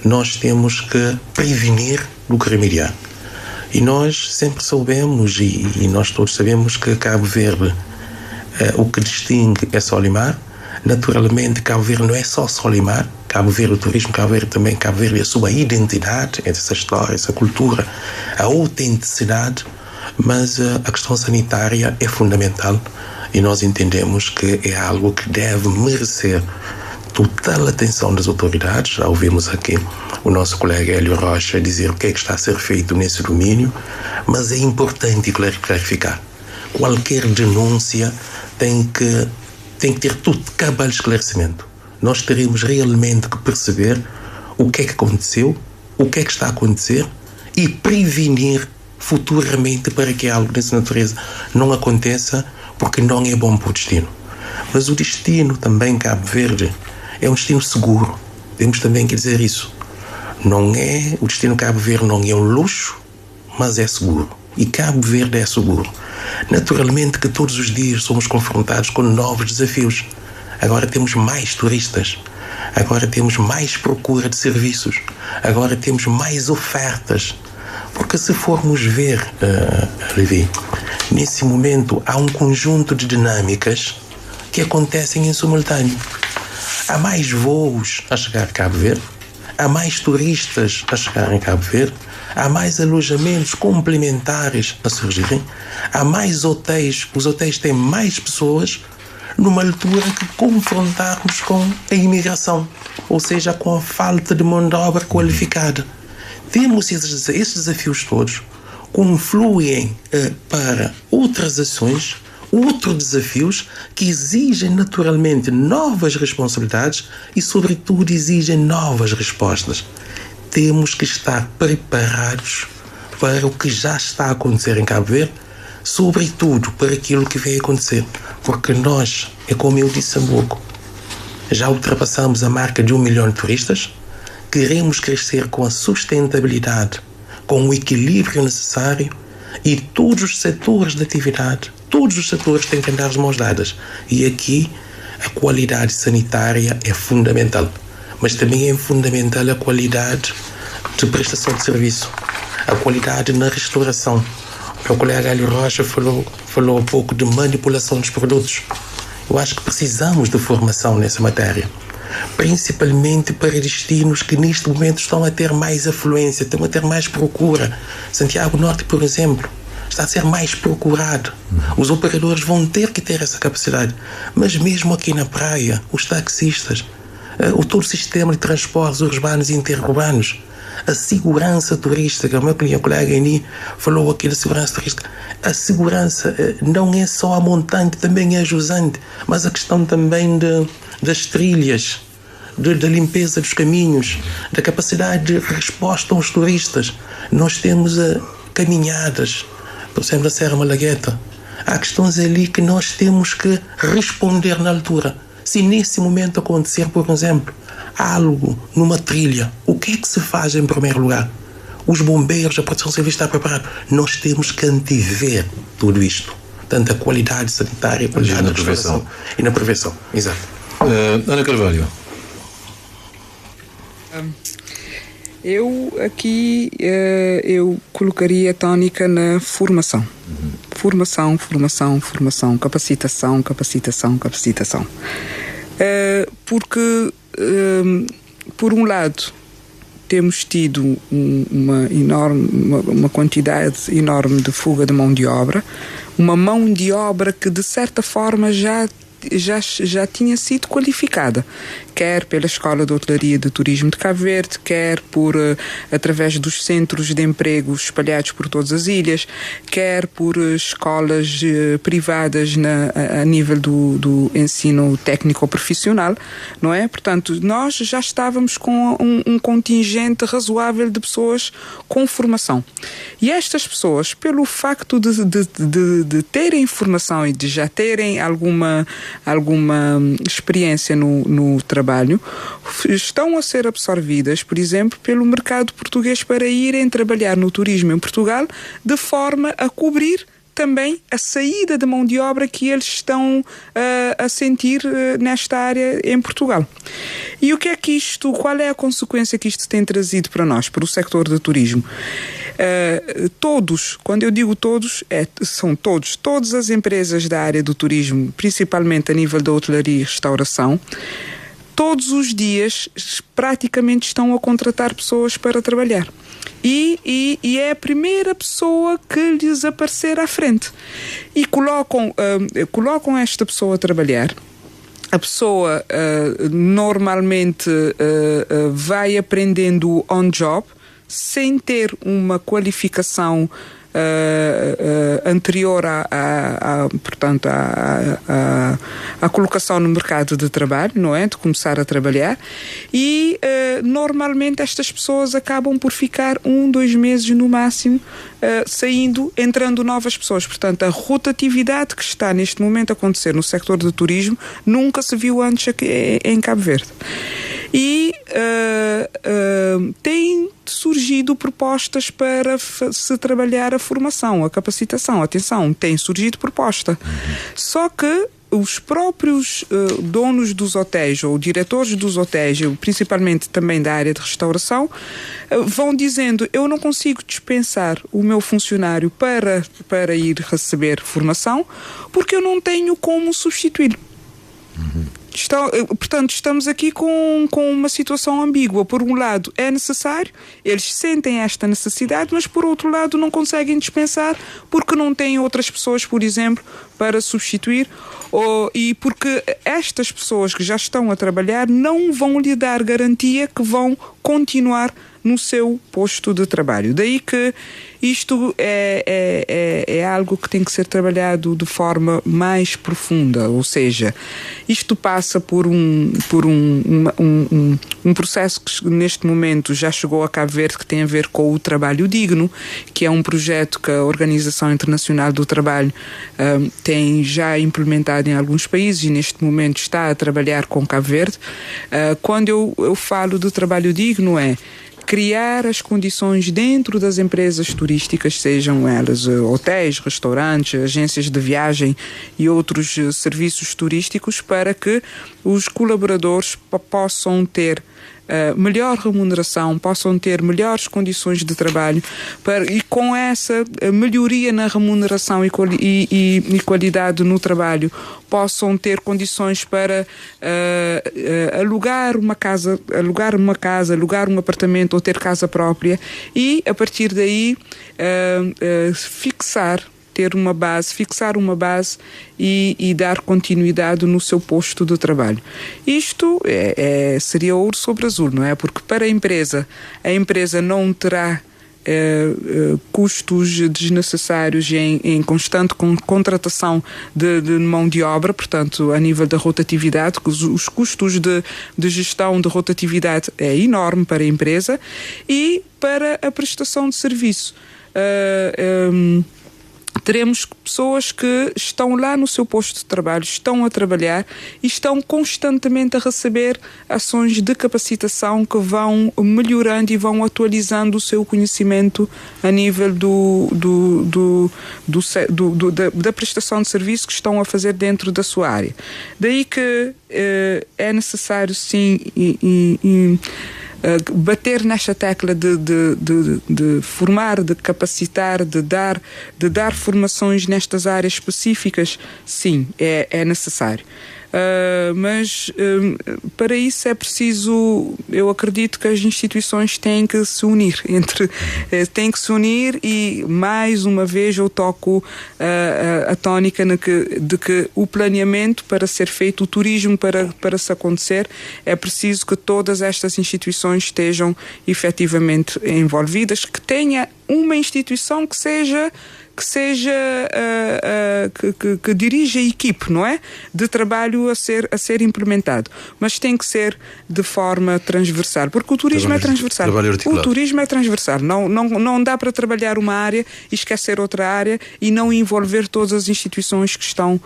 nós temos que prevenir do que remediar. E nós sempre soubemos, e nós todos sabemos, que Cabo Verde, o que distingue é Solimar. Naturalmente, Cabo Verde não é só Solimar. Cabo Verde, o turismo, Cabo Verde também, Cabo Verde, a sua identidade, essa história, essa cultura, a autenticidade. Mas a questão sanitária é fundamental e nós entendemos que é algo que deve merecer total atenção das autoridades. Já ouvimos aqui o nosso colega Hélio Rocha dizer o que é que está a ser feito nesse domínio, mas é importante clarificar. Qualquer denúncia tem que ter tudo cabal esclarecimento. Nós teremos realmente que perceber o que é que aconteceu, o que é que está a acontecer e prevenir futuramente para que algo dessa natureza não aconteça, porque não é bom para o destino. Mas o destino também, Cabo Verde, é um destino seguro. Temos também que dizer isso. O destino Cabo Verde não é um luxo, mas é seguro. E Cabo Verde é seguro. Naturalmente que todos os dias somos confrontados com novos desafios. Agora temos mais turistas. Agora temos mais procura de serviços. Agora temos mais ofertas. Porque Porque se formos ver, Levi, nesse momento há um conjunto de dinâmicas que acontecem em simultâneo. Há mais voos a chegar a Cabo Verde, há mais turistas a chegar em Cabo Verde, há mais alojamentos complementares a surgirem, há mais hotéis, os hotéis têm mais pessoas numa altura que confrontarmos com a imigração, ou seja, com a falta de mão de obra qualificada. Temos esses desafios todos, confluem para outras ações, outros desafios que exigem naturalmente novas responsabilidades e, sobretudo, exigem novas respostas. Temos que estar preparados para o que já está a acontecer em Cabo Verde, sobretudo para aquilo que vai acontecer, porque nós, é como eu disse há pouco, já ultrapassamos a marca de 1 milhão de turistas, queremos crescer com a sustentabilidade, com o equilíbrio necessário, e todos os setores de atividade, todos os setores têm que andar de mãos dadas. E aqui a qualidade sanitária é fundamental, mas também é fundamental a qualidade de prestação de serviço, a qualidade na restauração. O meu colega Hélio Rocha falou um pouco de manipulação dos produtos. Eu acho que precisamos de formação nessa matéria, principalmente para destinos que neste momento estão a ter mais afluência, estão a ter mais procura. Santiago Norte, por exemplo, está a ser mais procurado. Os operadores vão ter que ter essa capacidade. Mas mesmo aqui na praia, os taxistas, todo o sistema de transportes urbanos e interurbanos, a segurança turística, o meu colega Eni falou aqui da segurança turística. A segurança não é só a montante, também é a jusante, mas a questão também das trilhas, da limpeza dos caminhos, da capacidade de resposta aos turistas. Nós temos caminhadas, por exemplo, da Serra Malagueta. Há questões ali que nós temos que responder na altura. Se nesse momento acontecer, por exemplo, algo numa trilha, o que é que se faz em primeiro lugar? Os bombeiros, a proteção civil está preparada. Nós temos que antever tudo isto. Tanto a qualidade sanitária, a qualidade da prevenção. E na prevenção, exato. Ana Carvalho. Eu aqui eu colocaria a tónica na formação. Formação, capacitação. Porque, por um lado, temos tido uma quantidade enorme de fuga de mão de obra, uma mão de obra que, de certa forma, já tinha sido qualificada, quer pela Escola de Hotelaria e de Turismo de Cabo Verde, quer através dos centros de emprego espalhados por todas as ilhas, quer por escolas privadas a nível do ensino técnico-profissional, não é? Portanto, nós já estávamos com um contingente razoável de pessoas com formação. E estas pessoas, pelo facto de terem formação e de já terem alguma experiência no trabalho, estão a ser absorvidas, por exemplo, pelo mercado português para irem trabalhar no turismo em Portugal, de forma a cobrir também a saída de mão de obra que eles estão a sentir nesta área em Portugal. E qual é a consequência que isto tem trazido para nós, para o sector do turismo? Todos, quando eu digo todos, são todas as empresas da área do turismo, principalmente a nível da hotelaria e restauração, todos os dias praticamente estão a contratar pessoas para trabalhar. E é a primeira pessoa que lhes aparecer à frente. E colocam esta pessoa a trabalhar. A pessoa normalmente vai aprendendo on-job, sem ter uma qualificação anterior portanto, à colocação no mercado de trabalho, não é? De começar a trabalhar. E normalmente estas pessoas acabam por ficar 1-2 meses no máximo, entrando novas pessoas. Portanto, a rotatividade que está neste momento a acontecer no sector do turismo nunca se viu antes aqui em Cabo Verde. E têm surgido propostas para se trabalhar a formação, a capacitação. Atenção, tem surgido proposta. Só que os próprios donos dos hotéis ou diretores dos hotéis, principalmente também da área de restauração, vão dizendo: eu não consigo dispensar o meu funcionário para ir receber formação porque eu não tenho como substituí-lo. Portanto, estamos aqui com uma situação ambígua. Por um lado, é necessário, eles sentem esta necessidade, mas por outro lado não conseguem dispensar porque não têm outras pessoas, por exemplo, para substituir, e porque estas pessoas que já estão a trabalhar não vão lhe dar garantia que vão continuar no seu posto de trabalho. Daí que isto é algo que tem que ser trabalhado de forma mais profunda, ou seja, isto passa por um processo que neste momento já chegou a Cabo Verde, que tem a ver com o trabalho digno, que é um projeto que a Organização Internacional do Trabalho tem já implementado em alguns países e neste momento está a trabalhar com Cabo Verde. Quando eu falo de trabalho digno, é criar as condições dentro das empresas turísticas, sejam elas hotéis, restaurantes, agências de viagem e outros serviços turísticos, para que os colaboradores possam ter melhor remuneração, possam ter melhores condições de trabalho e com essa melhoria na remuneração e qualidade no trabalho possam ter condições para alugar uma casa, alugar um apartamento ou ter casa própria e a partir daí fixar uma base e dar continuidade no seu posto de trabalho. Isto seria ouro sobre azul, não é? Porque para a empresa não terá custos desnecessários em constante contratação de mão de obra, portanto, a nível da rotatividade, os custos de gestão de rotatividade é enorme para a empresa e para a prestação de serviço. Teremos pessoas que estão lá no seu posto de trabalho, estão a trabalhar e estão constantemente a receber ações de capacitação que vão melhorando e vão atualizando o seu conhecimento a nível da prestação de serviço que estão a fazer dentro da sua área. Daí que é necessário, sim, bater nesta tecla de formar, de capacitar, de dar formações nestas áreas específicas, sim, é necessário. Mas para isso é preciso, eu acredito que as instituições têm que se unir e mais uma vez eu toco a tónica de que o planeamento para ser feito, o turismo para se acontecer, é preciso que todas estas instituições estejam efetivamente envolvidas, que tenha uma instituição que dirige a equipe, não é? De trabalho a ser implementado. Mas tem que ser de forma transversal, porque o turismo é transversal. O turismo é transversal. Não dá para trabalhar uma área e esquecer outra área e não envolver todas as instituições que estão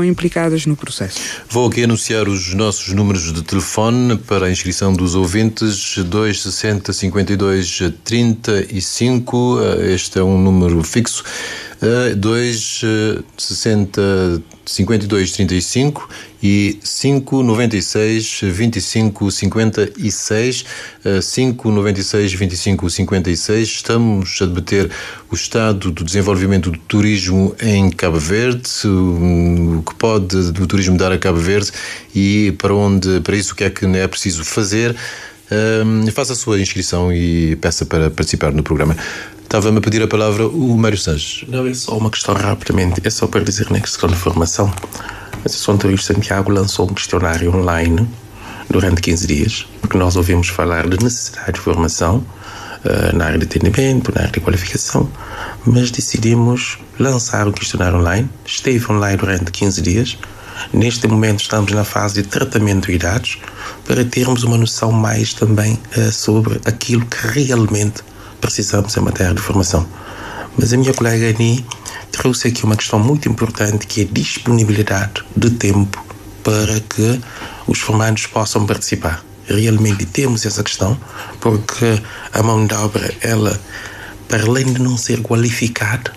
implicadas no processo. Vou aqui anunciar os nossos números de telefone para a inscrição dos ouvintes: 260 52 35. Este é um número fixo. 260 52 35 e 596 25 56. 596 25 56. Estamos a debater o estado do desenvolvimento do turismo em Cabo Verde, o que pode o turismo dar a Cabo Verde e para isso o que é que é preciso fazer. Faça a sua inscrição e peça para participar no programa. Estava-me a pedir a palavra o Mário Sanches. Não, é só uma questão rapidamente. É só para dizer na questão de formação. A Associação Turista de Santiago lançou um questionário online durante 15 dias, porque nós ouvimos falar de necessidade de formação na área de atendimento, na área de qualificação, mas decidimos lançar o questionário online. Esteve online durante 15 dias. Neste momento estamos na fase de tratamento de dados para termos uma noção mais também sobre aquilo que realmente precisamos em matéria de formação. Mas a minha colega Ani trouxe aqui uma questão muito importante, que é a disponibilidade de tempo para que os formandos possam participar. Realmente temos essa questão, porque a mão de obra, ela, para além de não ser qualificada,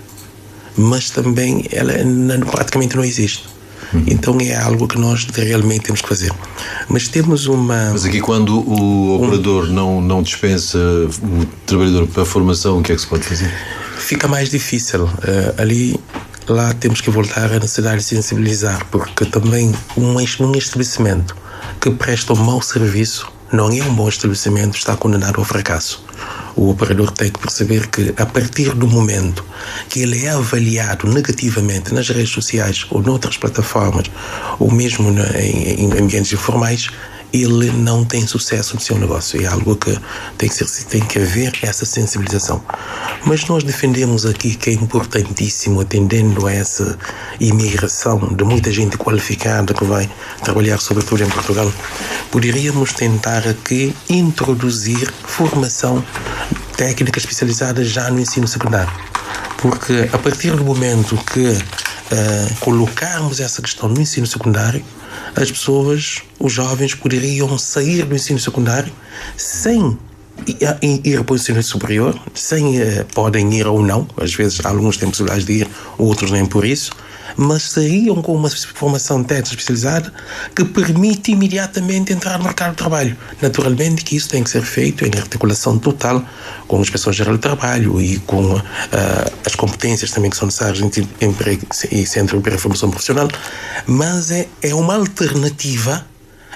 mas também ela praticamente não existe. Então é algo que nós realmente temos que fazer. Mas temos uma... Mas aqui quando o operador não dispensa o trabalhador para a formação, o que é que se pode fazer? Fica mais difícil. Lá temos que voltar à necessidade de sensibilizar, porque também um estabelecimento que presta um mau serviço não é um bom estabelecimento, está condenado ao fracasso. O operador tem que perceber que, a partir do momento que ele é avaliado negativamente nas redes sociais ou noutras plataformas, ou mesmo em ambientes informais, ele não tem sucesso no seu negócio. É algo que tem que haver essa sensibilização. Mas nós defendemos aqui que é importantíssimo, atendendo a essa imigração de muita gente qualificada que vai trabalhar sobretudo em Portugal, poderíamos tentar aqui introduzir formação técnica especializada já no ensino secundário. Porque a partir do momento que colocarmos essa questão no ensino secundário, as pessoas, os jovens, poderiam sair do ensino secundário sem ir para o ensino superior, podem ir ou não, às vezes alguns têm possibilidade de ir, outros nem por isso, mas saíam com uma formação técnica especializada que permite imediatamente entrar no mercado de trabalho. Naturalmente que isso tem que ser feito em articulação total com a Inspeção-Geral de Trabalho e com as competências também que são necessárias em emprego e Centro de Emprego e Formação Profissional, mas é uma alternativa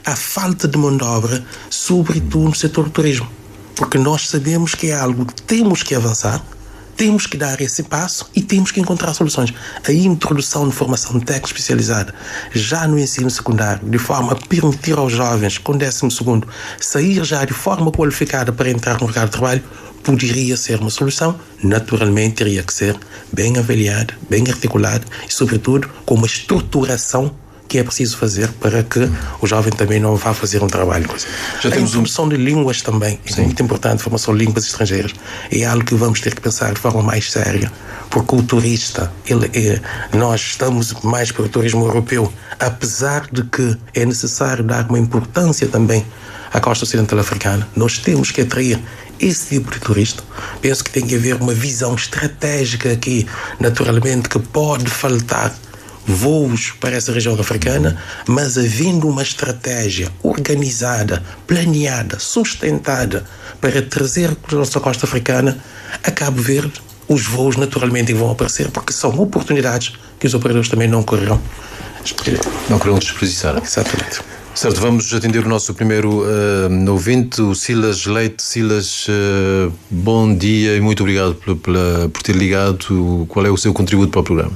à falta de mão de obra, sobretudo no setor do turismo. Porque nós sabemos que é algo que temos que avançar, temos que dar esse passo e temos que encontrar soluções. A introdução de formação técnica especializada já no ensino secundário, de forma a permitir aos jovens com 12º sair já de forma qualificada para entrar no mercado de trabalho, poderia ser uma solução. Naturalmente teria que ser bem avaliada, bem articulada e, sobretudo, com uma estruturação que é preciso fazer para que o jovem também não vá fazer um trabalho. Já temos a formação de línguas também, é muito importante, formação de línguas estrangeiras. É algo que vamos ter que pensar de forma mais séria, porque o turista, nós estamos mais para o turismo europeu, apesar de que é necessário dar uma importância também à costa ocidental africana. Nós temos que atrair esse tipo de turista. Penso que tem que haver uma visão estratégica aqui, naturalmente, que pode faltar voos para essa região africana, mas havendo uma estratégia organizada, planeada, sustentada para trazer para a nossa costa africana, a Cabo Verde, os voos naturalmente vão aparecer, porque são oportunidades que os operadores também não quererão desperdiçar. Exatamente. Certo, vamos atender o nosso primeiro ouvinte, o Silas Leite. Silas, bom dia e muito obrigado por ter ligado. Qual é o seu contributo para o programa?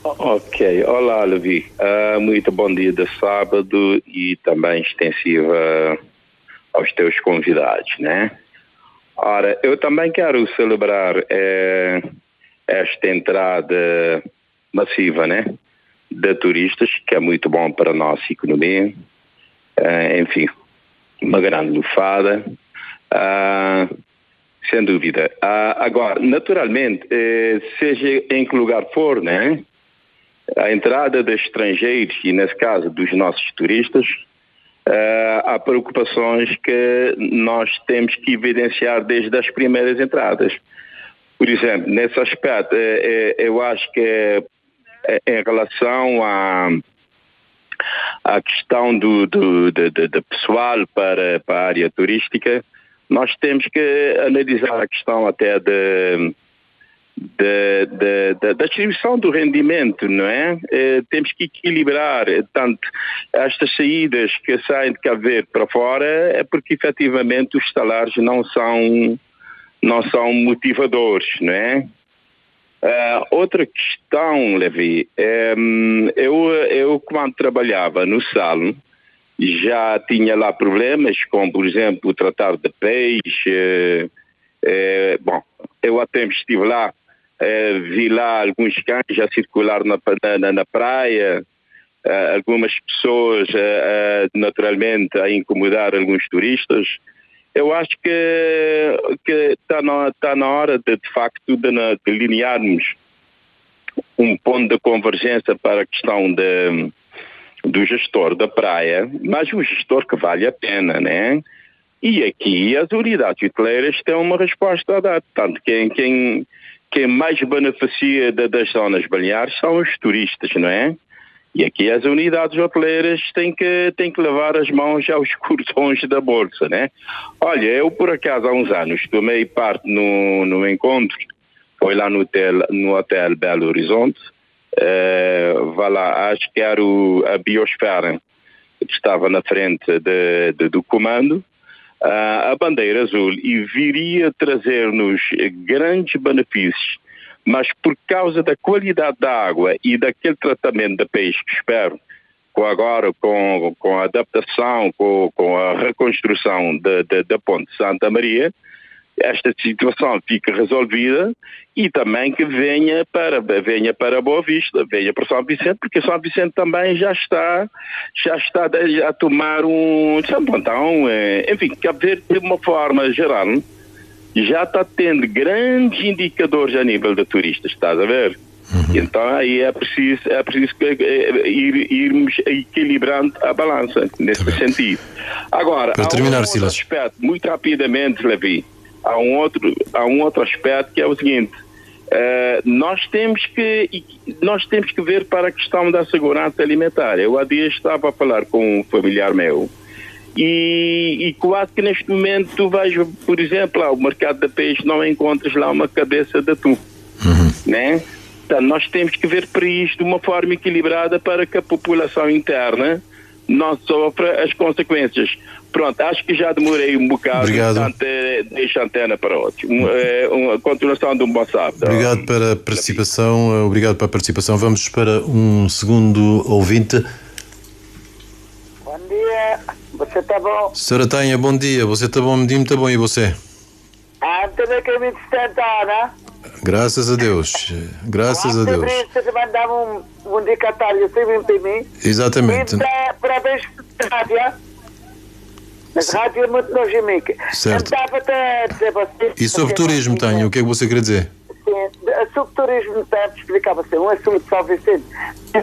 Ok, olá Levi, muito bom dia de sábado e também extensiva aos teus convidados, né? Ora, eu também quero celebrar esta entrada massiva, né, de turistas, que é muito bom para a nossa economia, enfim, uma grande lufada, sem dúvida. Agora, naturalmente, seja em que lugar for, né, a entrada de estrangeiros, e nesse caso dos nossos turistas, há preocupações que nós temos que evidenciar desde as primeiras entradas. Por exemplo, nesse aspecto, eu acho que em relação à questão do pessoal para a área turística, nós temos que analisar a questão até da distribuição do rendimento, não é? Temos que equilibrar tanto estas saídas que saem de Cabo Verde para fora, é porque efetivamente os salários não são motivadores, não é? Outra questão, Levi, eu quando trabalhava no Salmo já tinha lá problemas com, por exemplo, o tratar de peixe. Bom, eu até estive lá, vi lá alguns cães a circular na praia, algumas pessoas naturalmente a incomodar alguns turistas. Eu acho que está na hora de facto de delinearmos um ponto de convergência para a questão do gestor da praia, mas um gestor que vale a pena, né? E aqui as unidades hoteleiras têm uma resposta a dar. Tanto quem mais beneficia das zonas balneares são os turistas, não é? E aqui as unidades hoteleiras têm que levar as mãos aos cordões da bolsa, né? Olha, eu por acaso há uns anos tomei parte no encontro, foi lá no hotel Belo Horizonte, vá lá, acho que era a Biosfera que estava na frente do comando, a bandeira azul, e viria trazer-nos grandes benefícios, mas por causa da qualidade da água e daquele tratamento de peixe que espero, com a adaptação, com a reconstrução da Ponte Santa Maria, esta situação fica resolvida e também que venha para Boa Vista, venha para São Vicente, porque São Vicente também já está a tomar então, enfim, Cabo Verde de uma forma geral já está tendo grandes indicadores a nível de turistas, estás a ver? Então aí é preciso irmos equilibrando a balança nesse sentido. Agora, para terminar, outro aspecto, muito rapidamente, Levi, há um outro aspecto que é o seguinte: nós temos que ver para a questão da segurança alimentar. Eu há dias estava a falar com um familiar meu e quase que neste momento tu vais, por exemplo, lá, o mercado de peixe, não encontras lá uma cabeça de atum, né? Então nós temos que ver para isto de uma forma equilibrada para que a população interna não sofra as consequências. Pronto, acho que já demorei um bocado. Obrigado. Portanto, deixo a antena para outros. Uma continuação de um bom sábado. Obrigado pela participação. Obrigado pela participação. Vamos para um segundo ouvinte. Bom dia, você está bom? Senhora Tanha, bom dia. Você está bom? Muito bom. E você? Também que me sustentar, né? Graças a Deus. Graças a Deus. Você mandava um indicatório sempre para mim. Exatamente. E parabéns para a rádio. Mas a rádio é muito nojimica. Certo. Dizer você, E sobre turismo, Tanha, o que é que você quer dizer? Sim, sobre turismo, para explicar você, um assunto de São Vicente.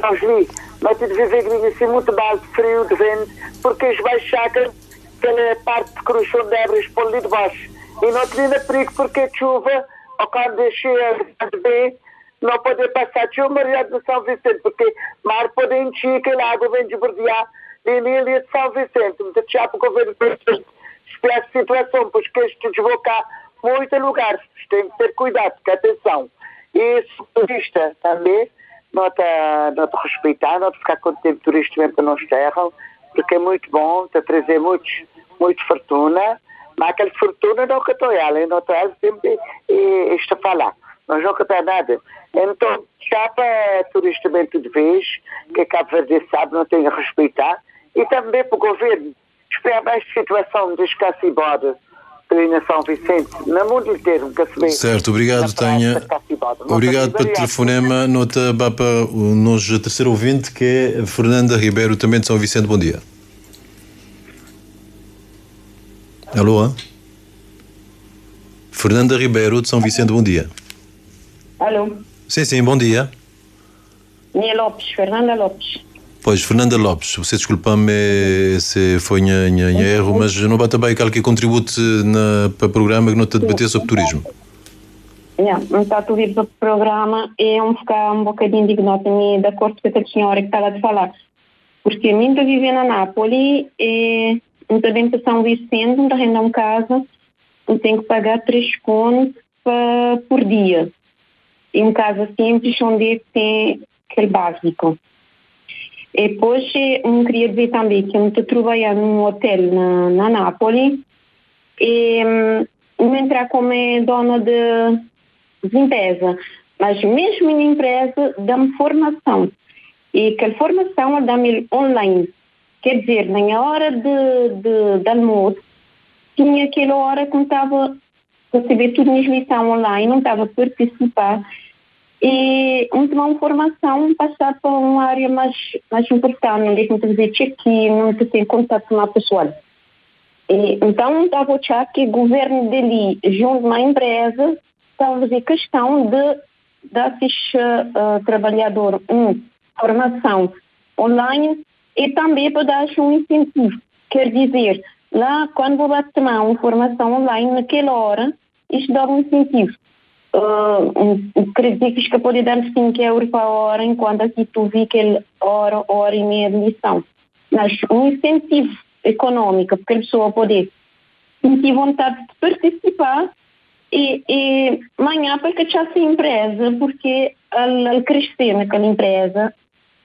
Nós li, nós temos de viver assim muito mal, de frio, de vento, porque as baixacas, aquela parte de cruz onde abre por ali de baixo. E não tinha perigo porque a chuva, ou quando deixei a bem, não pode passar chuva Maria de São Vicente, porque mar pode encher, aquela água vem desbordear em ilha de São Vicente. Muito chato o governo para esta situação, porque isto desbocar muitos lugares. Tem que ter cuidado, que atenção. E se turista também, não te respeitar, não te ficar com o tempo turista mesmo para nós terram, porque é muito bom, te trazer muito fortuna. Mas aquela fortuna não que estou ela, não estou ela sempre está a falar. Nós não tem nada. Então, já para turista bem tudo vez, que Cabo Verde sabe, não tem a respeitar. E também para o governo, espera mais situação de escassibode na São Vicente, no mundo inteiro. Certo, obrigado, Tanha. Obrigado pelo telefonema. Nota para o nosso terceiro ouvinte, que é Fernanda Ribeiro, também de São Vicente. Bom dia. Alô? Fernanda Ribeiro, de São Vicente, bom dia. Alô? Sim, bom dia. Minha Lopes, Fernanda Lopes. Pois, Fernanda Lopes, você desculpa-me se foi em erro, mas não bate bem qualquer contributo para o programa que não está a debater sobre turismo. Não está a ouvir para o programa e ficar um bocadinho indignado de acordo com a senhora que estava a falar. Porque eu estou vivendo na Nápoles e estou dentro de São Vicente, não arrendar uma casa, eu tenho que pagar 3 contos por dia. E uma casa simples onde tem aquele básico. E depois eu queria dizer também que eu estou trabalhando num hotel na Nápoles e eu entrar como dona de empresa, mas mesmo na empresa dá-me formação. E aquela formação dá-me online. Quer dizer, na hora de almoço, tinha aquela hora que não estava a receber tudo nas lições online, não estava a participar. E uma formação passar para uma área mais importante, não deixa-me fazer check-in, não tem contato com a pessoa. E, então, estava a achar que o governo dali, junto a uma empresa, estava a fazer questão de dar esses trabalhadores uma formação online e também para dar um incentivo. Quer dizer, lá, quando vou tomar uma formação online, naquela hora, isto dá um incentivo. acredito que pode dar 5 euros para hora, enquanto aqui tu vi que ele hora e meia de lição. Mas um incentivo econômico, porque a pessoa pode sentir vontade de participar e amanhã para que essa empresa, porque al crescer naquela empresa,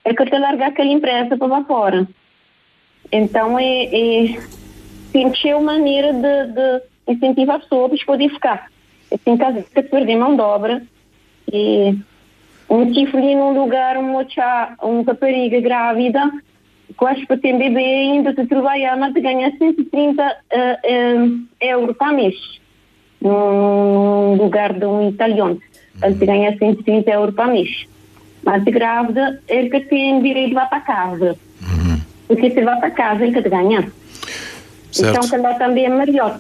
é que te largar aquela empresa para fora. Então tem uma maneira de incentivar a pessoa para poder ficar. Tem casos que perder mão de obra e um tipo ali num lugar, uma rapariga grávida, quase para ter bebê ainda te trabalhar, mas te ganha 130 euros por mês. Num lugar de um italiano. Ele te ganha 130 euros por mês. Mas de grávida, ele que tem direito de ir para casa. Porque se vai para casa, ele que te ganha. Certo. Então, que lá também é melhor.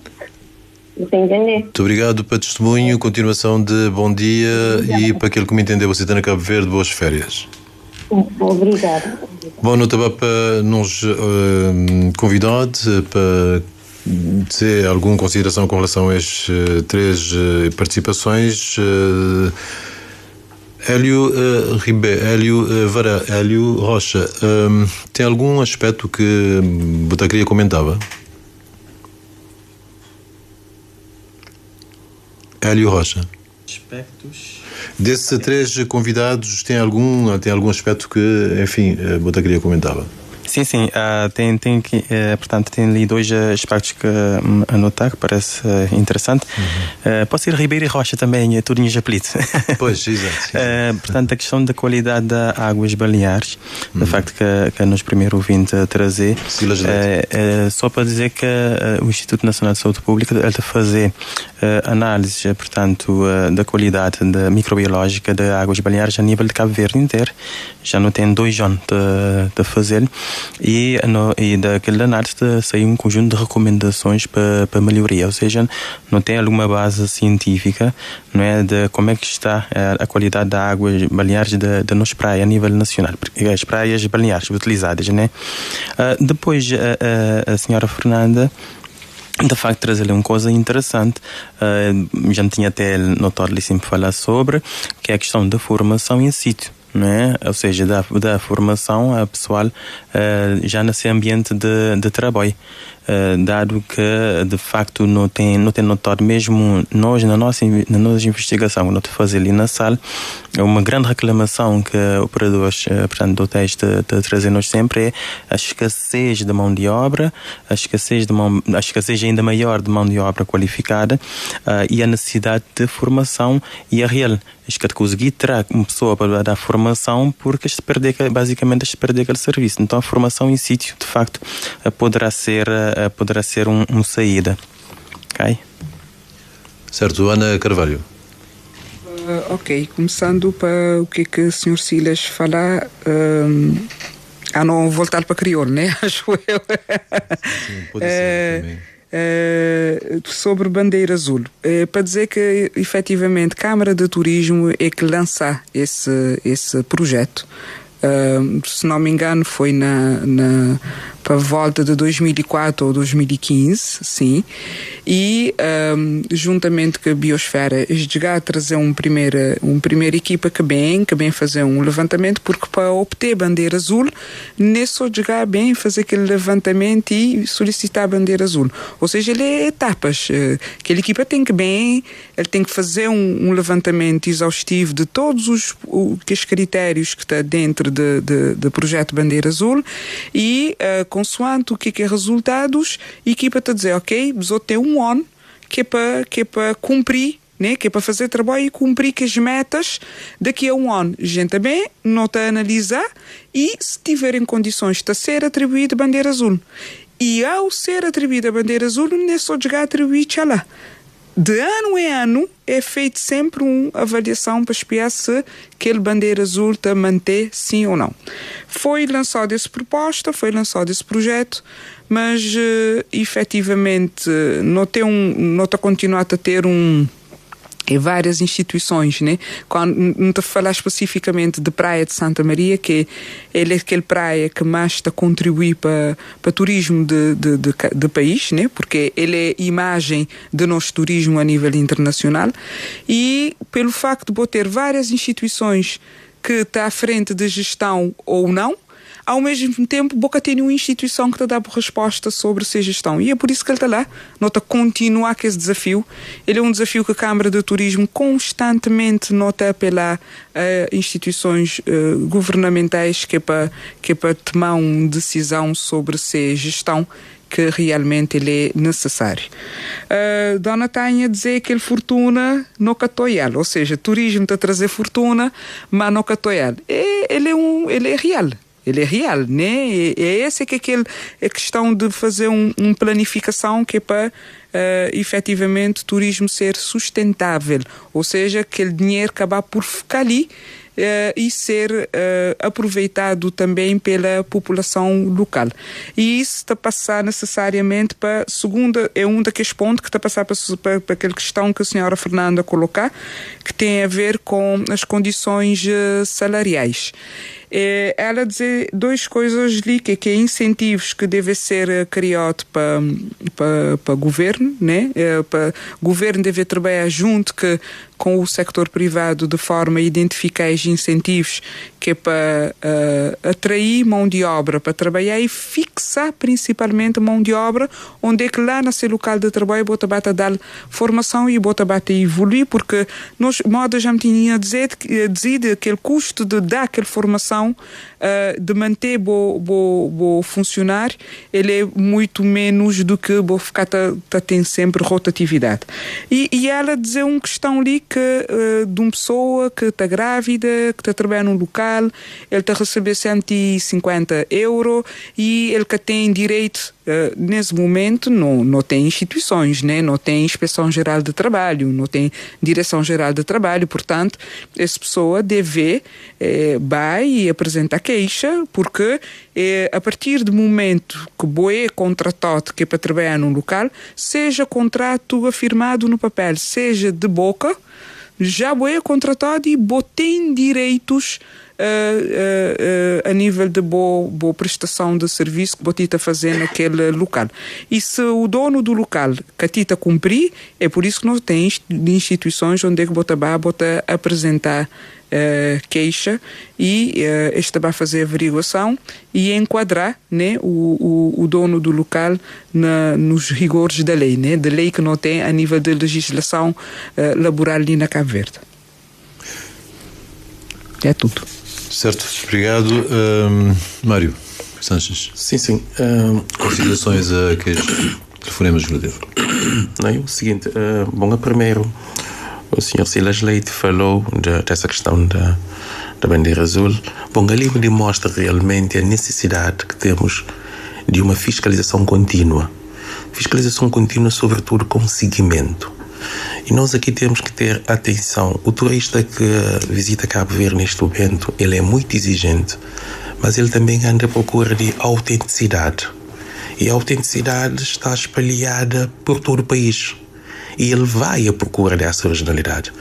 Muito obrigado pelo testemunho, continuação de bom dia e para aquele que me entendeu, você está na Cabo Verde, boas férias. Obrigado. Bom, não estava para nos convidar para ter alguma consideração com relação a estas 3 participações. Hélio Rocha, tem algum aspecto que você queria comentar? Hélio Rocha. Aspectos. Desses 3 convidados, tem algum aspecto que, enfim, você queria comentar? Sim. Portanto, tem ali 2 aspectos que anotar, que parece interessante. Posso ir a Ribeira e Rocha também, tudo em apelido. Pois, exato. Portanto, a questão da qualidade das águas baleares, do facto que nos primeiro ouvinte a trazer, só para dizer que o Instituto Nacional de Saúde Pública está a fazer análises, portanto, da qualidade microbiológica das águas baleares a nível de Cabo Verde inteiro. Já não tem 2 anos de fazer. E daquele análise saiu um conjunto de recomendações para melhoria, ou seja, não tem alguma base científica, não é, de como é que está a qualidade das águas baleares da nossa praia a nível nacional, as praias baleares utilizadas, né? Depois a senhora Fernanda de facto trazer uma coisa interessante, já me tinha até notado ali sempre falar sobre, que é a questão da formação in situ. Não é? Ou seja, da formação a pessoal já nesse ambiente de trabalho, dado que de facto não tem notado, mesmo nós na nossa investigação, quando fazer ali na sala, é uma grande reclamação que operadores, portanto, de hotéis trazem-nos sempre, é a escassez de mão de obra, a escassez ainda maior de mão de obra qualificada, e a necessidade de formação e a real. Acho que conseguir ter uma pessoa para dar formação, porque basicamente se perder aquele serviço. Então a formação in situ, de facto, poderá ser uma saída. Ok? Certo, Ana Carvalho. Ok, começando para o que o Sr. Silas falar, a não voltar para crioulo, né? Acho eu. Sim, pode ser também. Sobre bandeira azul, para dizer que efetivamente Câmara de Turismo é que lança esse projeto. Se não me engano foi para a volta de 2004 ou 2015, sim, e juntamente com a Biosfera chegar a trazer uma primeira equipa que bem fazer um levantamento, porque para obter bandeira azul não é só chegar bem fazer aquele levantamento e solicitar a bandeira azul, ou seja, ele é etapas. Aquela equipa tem que fazer um levantamento exaustivo de todos os critérios que está dentro do projeto Bandeira Azul e consoante o que é resultados, a equipa está a dizer, ok, precisou ter um ano que é para cumprir, né? Que é para fazer trabalho e cumprir com as metas daqui a um ano. A gente também não está a analisar e se tiverem condições de ser atribuída bandeira azul. E ao ser atribuída a bandeira azul, não é só chegar a atribuir lá. De ano em ano é feito sempre uma avaliação para espiar se aquele bandeira azul está a manter sim ou não. Foi lançada essa proposta, foi lançado esse projeto, mas efetivamente não está continuado a ter e várias instituições, né? Quando não te falar especificamente de Praia de Santa Maria, que ele é aquele praia que mais está a contribuir para turismo de país, né? Porque ele é imagem de nosso turismo a nível internacional, e pelo facto de ter várias instituições que está à frente de gestão ou não, ao mesmo tempo, Boca tem uma instituição que te dá resposta sobre essa gestão. E é por isso que ele está lá. Nota continuar com esse desafio. Ele é um desafio que a Câmara de Turismo constantemente nota pelas instituições governamentais que é para tomar uma decisão sobre essa gestão que realmente ele é necessário. Dona Tânia dizer que ele fortuna no catoial, ou seja, turismo está a trazer fortuna, mas no catoial. Ele é real. Ele é real, né? É essa que é a questão de fazer uma planificação que é para efetivamente turismo ser sustentável, ou seja, aquele dinheiro acabar por ficar ali e ser aproveitado também pela população local. E isso está a passar necessariamente para segunda, é um daqueles pontos que está a passar para aquela questão que a senhora Fernanda colocar, que tem a ver com as condições salariais. Ela diz duas coisas ali, que é incentivos que devem ser criados para o governo, né? O governo deve trabalhar junto com o sector privado de forma a identificar os incentivos que é para atrair mão de obra para trabalhar e fixar principalmente mão de obra onde é que lá nesse local de trabalho bota bata dar formação e bota bata evoluir, porque nós moda já me tinha dizer que o custo de dar aquela formação de manter o funcionário, ele é muito menos do que ficar tem sempre rotatividade. E ela dizer uma questão ali que de uma pessoa que está grávida, que está trabalhando num local, ele está a receber 150 euros e ele que tem direito, nesse momento não tem instituições, né? Não tem Inspeção Geral de Trabalho, não tem Direção Geral de Trabalho, portanto, essa pessoa deve vai apresentar queixa, porque a partir do momento que boé contratado que é para trabalhar num local, seja contrato afirmado no papel, seja de boca, já boé contratado e tem direitos a nível de boa prestação de serviço que você está fazendo naquele local. E se o dono do local que está cumprir, é por isso que nós temos instituições onde é que você vai apresentar queixa e este vai fazer averiguação e enquadrar, né, o dono do local nos rigores da lei, né, da lei que não tem a nível de legislação laboral ali na Cabo Verde. É tudo. Certo, obrigado. Mário Sanches. Sim. Considerações a aqueles telefonemas verdadeiros. Não, é o seguinte, bom, primeiro o Sr. Silas Leite falou dessa questão da bandeira azul. Bom, ali me demonstra realmente a necessidade que temos de uma fiscalização contínua. Fiscalização contínua, sobretudo com seguimento. E nós aqui temos que ter atenção. O turista que visita Cabo Verde neste momento, ele é muito exigente, mas ele também anda à procura de autenticidade. E a autenticidade está espalhada por todo o país. E ele vai à procura dessa originalidade.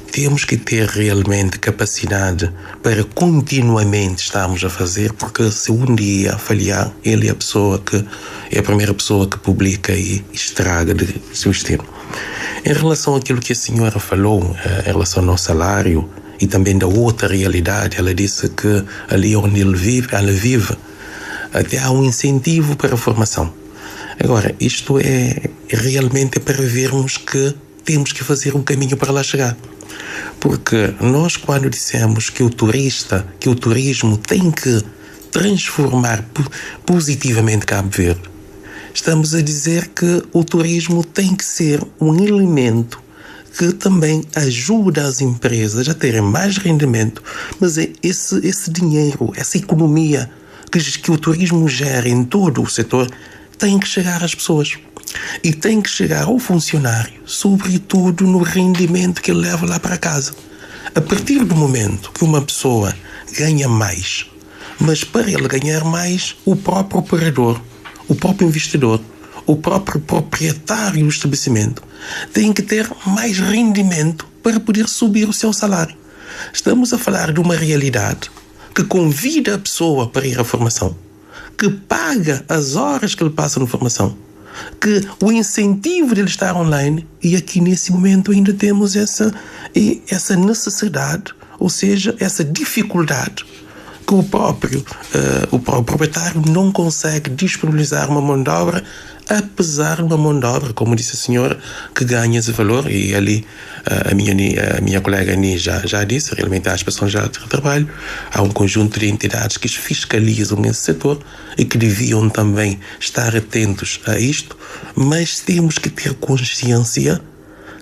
Temos que ter realmente capacidade para continuamente estarmos a fazer, porque se um dia falhar, ele é a primeira pessoa que publica e estraga de seu destino. Em relação àquilo que a senhora falou, em relação ao salário e também da outra realidade, ela disse que ali onde ela vive, até há um incentivo para a formação. Agora, isto é realmente para vermos que temos que fazer um caminho para lá chegar. Porque nós, quando dissemos que o turismo tem que transformar positivamente Cabo Verde, estamos a dizer que o turismo tem que ser um elemento que também ajuda as empresas a terem mais rendimento, mas é esse dinheiro, essa economia que o turismo gera em todo o setor tem que chegar às pessoas e tem que chegar ao funcionário, sobretudo no rendimento que ele leva lá para casa. A partir do momento que uma pessoa ganha mais, mas para ele ganhar mais, o próprio operador, o próprio investidor, o próprio proprietário do estabelecimento tem que ter mais rendimento para poder subir o seu salário. Estamos a falar de uma realidade que convida a pessoa para ir à formação, que paga as horas que ele passa na formação, que o incentivo de ele estar online, e aqui nesse momento ainda temos essa necessidade, ou seja, essa dificuldade que o próprio proprietário não consegue disponibilizar uma mão de obra, apesar de uma mão de obra, como disse a senhora, que ganha esse valor. E ali a minha colega Ani já disse, realmente há a Inspeção Geral de Trabalho, há um conjunto de entidades que fiscalizam esse setor e que deviam também estar atentos a isto, mas temos que ter consciência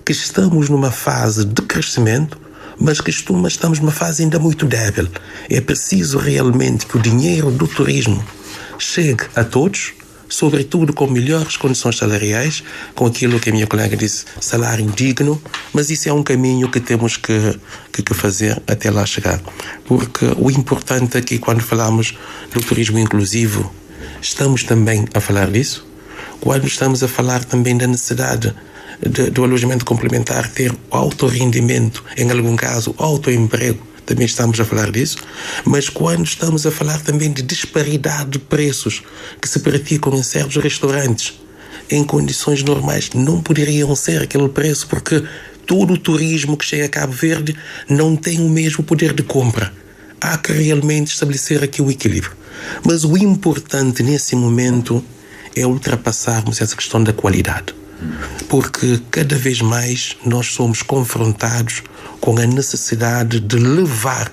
que estamos numa fase de crescimento, mas que estamos numa fase ainda muito débil. É preciso realmente que o dinheiro do turismo chegue a todos, sobretudo com melhores condições salariais, com aquilo que a minha colega disse, salário digno, mas isso é um caminho que temos que fazer até lá chegar. Porque o importante aqui, quando falamos do turismo inclusivo, estamos também a falar disso, quando estamos a falar também da necessidade do alojamento complementar ter autorrendimento, em algum caso autoemprego, também estamos a falar disso, mas quando estamos a falar também de disparidade de preços que se praticam em certos restaurantes, em condições normais, não poderiam ser aquele preço, porque todo o turismo que chega a Cabo Verde não tem o mesmo poder de compra. Há que realmente estabelecer aqui o equilíbrio. Mas o importante nesse momento é ultrapassarmos essa questão da qualidade. Porque cada vez mais nós somos confrontados com a necessidade de levar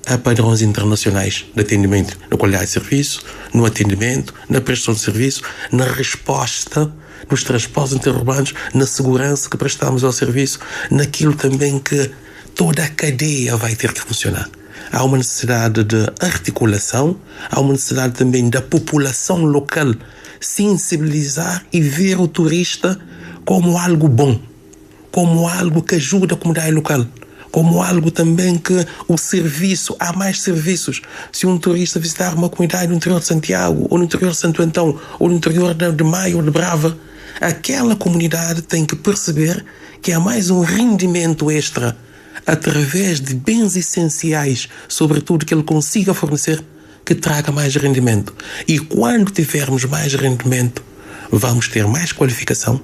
a padrões internacionais de atendimento, na qualidade de serviço, no atendimento, na prestação de serviço, na resposta nos transportes interurbanos, na segurança que prestamos ao serviço, naquilo também que toda a cadeia vai ter que funcionar. Há uma necessidade de articulação, há uma necessidade também da população local sensibilizar e ver o turista como algo bom, como algo que ajuda a comunidade local, como algo também que o serviço, há mais serviços. Se um turista visitar uma comunidade no interior de Santiago, ou no interior de Santo Antão, ou no interior de Maio ou de Brava, aquela comunidade tem que perceber que há mais um rendimento extra através de bens essenciais, sobretudo que ele consiga fornecer, que traga mais rendimento. E quando tivermos mais rendimento, vamos ter mais qualificação,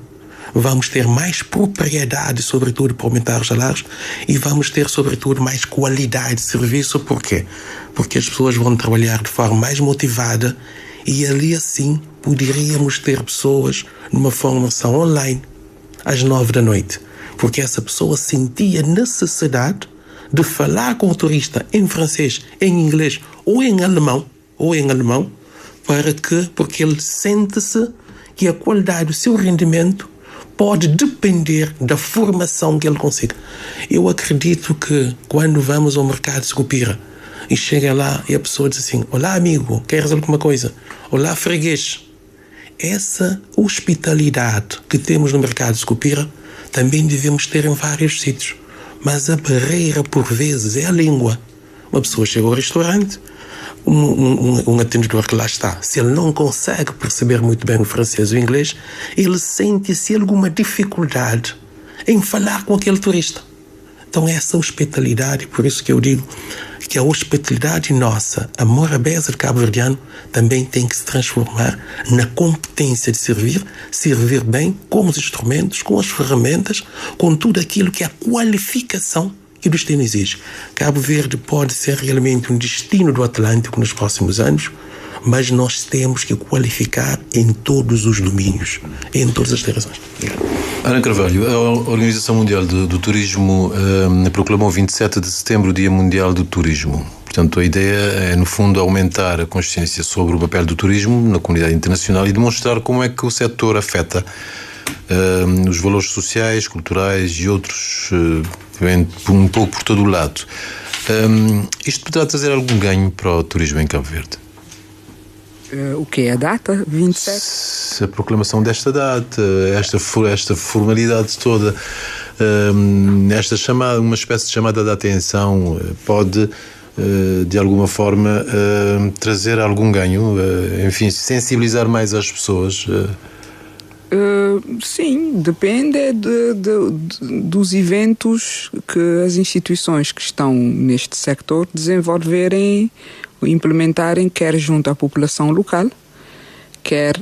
vamos ter mais propriedade, sobretudo para aumentar os salários, e vamos ter, sobretudo, mais qualidade de serviço. Por quê? Porque as pessoas vão trabalhar de forma mais motivada, e ali assim poderíamos ter pessoas numa formação online às 9 da noite, porque essa pessoa sentia necessidade de falar com o turista em francês, em inglês ou em alemão, porque ele sente-se que a qualidade do seu rendimento pode depender da formação que ele consiga. Eu acredito que quando vamos ao mercado de Sucupira e chega lá e a pessoa diz assim: olá amigo, queres alguma coisa? Olá freguês. Essa hospitalidade que temos no mercado de Sucupira também devemos ter em vários sítios. Mas a barreira, por vezes, é a língua. Uma pessoa chega ao restaurante, um atendedor que lá está, se ele não consegue perceber muito bem o francês ou o inglês, ele sente-se alguma dificuldade em falar com aquele turista. Então essa hospitalidade, por isso que eu digo que a hospitalidade nossa, a morabeza de cabo-verdiano, também tem que se transformar na competência de servir bem com os instrumentos, com as ferramentas, com tudo aquilo que é a qualificação que o destino exige. Cabo Verde pode ser realmente um destino do Atlântico nos próximos anos, mas nós temos que qualificar em todos os domínios, em todas as direções. Ana Carvalho, a Organização Mundial do Turismo proclamou 27 de setembro o Dia Mundial do Turismo. Portanto, a ideia é, no fundo, aumentar a consciência sobre o papel do turismo na comunidade internacional e demonstrar como é que o setor afeta os valores sociais, culturais e outros, vem um pouco por todo o lado. Isto poderá trazer algum ganho para o turismo em Cabo Verde? O que é a data? 27? A proclamação desta data, esta formalidade toda, esta chamada, uma espécie de chamada de atenção, pode, de alguma forma, trazer algum ganho, enfim, sensibilizar mais as pessoas. Sim, depende dos eventos que as instituições que estão neste sector desenvolverem, implementarem, quer junto à população local, quer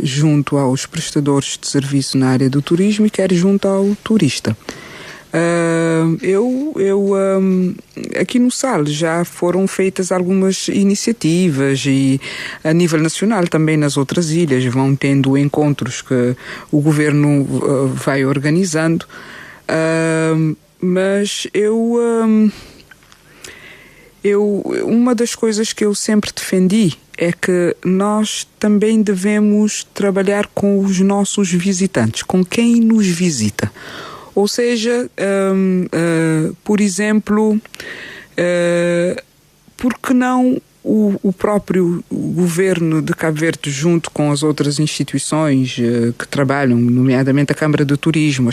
junto aos prestadores de serviço na área do turismo e quer junto ao turista. Aqui no SAL já foram feitas algumas iniciativas e a nível nacional também nas outras ilhas vão tendo encontros que o governo vai organizando, mas uma das coisas que eu sempre defendi é que nós também devemos trabalhar com os nossos visitantes, com quem nos visita. Ou seja, por exemplo, por que não o próprio governo de Cabo Verde, junto com as outras instituições que trabalham, nomeadamente a Câmara de Turismo,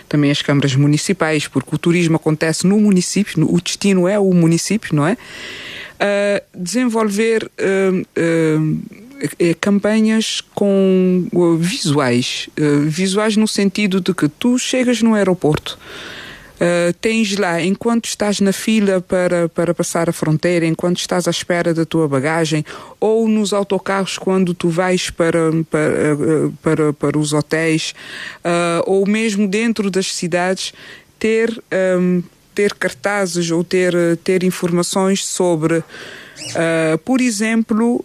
também as câmaras municipais, porque o turismo acontece no município, o destino é o município, não é? Desenvolver campanhas com visuais no sentido de que tu chegas no aeroporto, tens lá, enquanto estás na fila para passar a fronteira, enquanto estás à espera da tua bagagem, ou nos autocarros quando tu vais para os hotéis, ou mesmo dentro das cidades, ter cartazes ou ter informações sobre, por exemplo,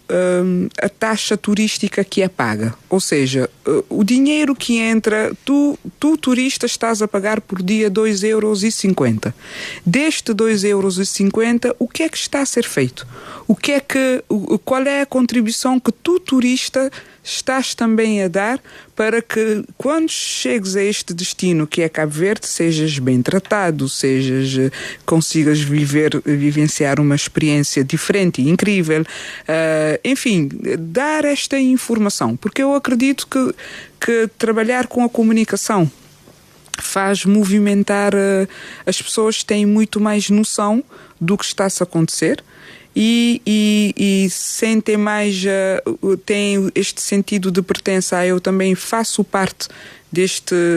a taxa turística que é paga. Ou seja, o dinheiro que entra, tu turista estás a pagar por dia 2,50 €. Deste 2,50 €, o que é que está a ser feito? Qual é a contribuição que tu turista estás também a dar para que quando chegues a este destino que é Cabo Verde, sejas bem tratado, consigas vivenciar uma experiência diferente e incrível, enfim, dar esta informação, porque eu acredito que trabalhar com a comunicação faz movimentar, as pessoas têm muito mais noção do que está-se a acontecer e sentem mais, têm este sentido de pertença. Eu também faço parte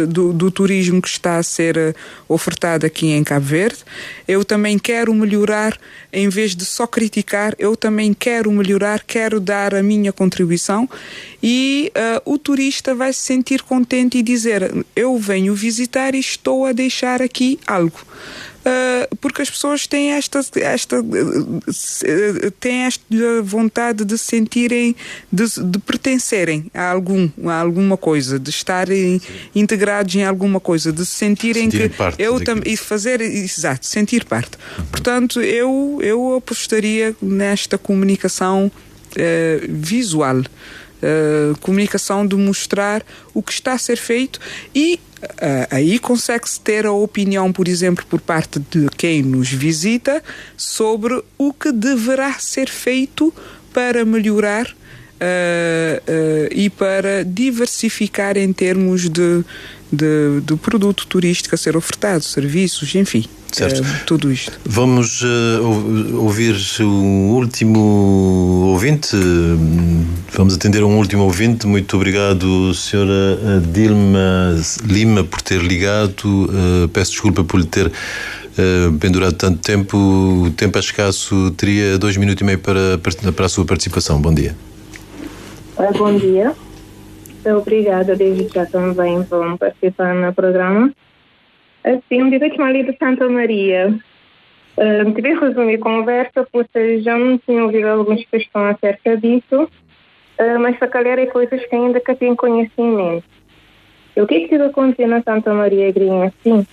do turismo que está a ser ofertado aqui em Cabo Verde. Eu também quero melhorar, em vez de só criticar, eu também quero melhorar, quero dar a minha contribuição e o turista vai se sentir contente e dizer: eu venho visitar e estou a deixar aqui algo. Porque as pessoas têm esta vontade de sentirem, de pertencerem a alguma coisa, de estarem integrados em alguma coisa, de se sentirem que eu também, e fazer, exato, sentir parte. Portanto, eu apostaria nesta comunicação visual, comunicação de mostrar o que está a ser feito e aí consegue-se ter a opinião, por exemplo, por parte de quem nos visita sobre o que deverá ser feito para melhorar e para diversificar em termos de produto turístico a ser ofertado, serviços, enfim. Certo. Tudo isto. Vamos ouvir o último ouvinte. Vamos atender a um último ouvinte. Muito obrigado, senhora Dilma Lima, por ter ligado. Peço desculpa por lhe ter pendurado tanto tempo. O tempo é escasso. Teria 2 minutos e meio para a sua participação. Bom dia. Bom dia. Obrigada desde já também por participar no programa. Assim, um dia que me de Santa Maria, tive a resumir a conversa, porque já não tinha ouvido algumas questões acerca disso, mas se calhar é coisas que ainda que tenho conhecimento. E o que é que aconteceu na Santa Maria Grinha, assim?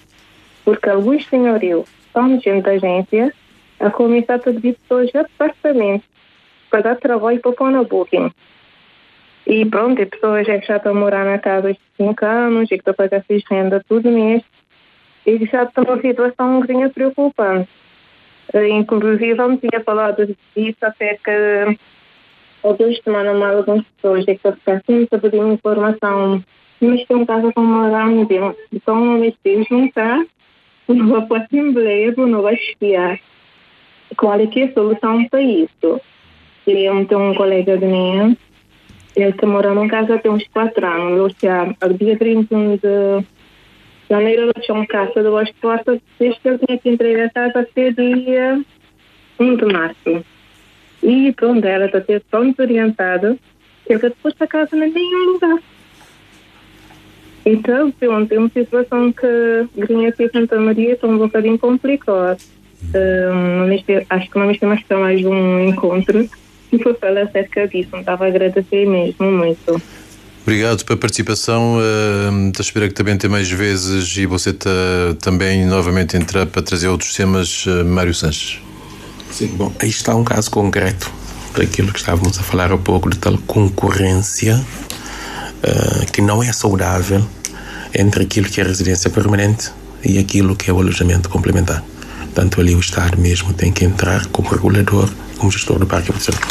Porque alguns senhorios, são gente da agência, a começar a pedir pessoas de apartamentos para dar trabalho para pôr na booking. E pronto, as pessoas já estão a morar na casa de 5 anos, já que estão a pagar fixe renda todo mês, e já estão numa situação um bocadinho preocupante. Inclusive, eu não tinha falado disso até que há 2 semanas mais algumas pessoas já que estão a ficar sempre a pedir informação, mas tem um caso com uma grande, então não me sei juntar, não vou para a Assembleia, não vai espiar. Qual é que é a solução para isso? Eu tenho um colega de mim Ele está morando em casa tem uns 4 anos. Ele dia 31 de janeiro ele tinha uma casa de 2 portas, desde que ele tinha que entregar a casa até dia 1 de março. E pronto, ela está tão desorientada que ele depois da casa não tem nenhum lugar. Então, pronto, é uma situação que Grinha aqui em Santa Maria está um bocadinho complicada. Acho que não temos que ter mais um encontro e foi falar acerca disso. Não estava a agradecer mesmo muito. Obrigado pela participação. Espero que também tenha mais vezes e você também novamente entrar para trazer outros temas. Mário Sanches. Sim, bom, aí está um caso concreto daquilo que estávamos a falar há pouco, de tal concorrência que não é saudável entre aquilo que é residência permanente e aquilo que é o alojamento complementar. Portanto, ali o Estado mesmo tem que entrar como regulador, como gestor do parque habitacional.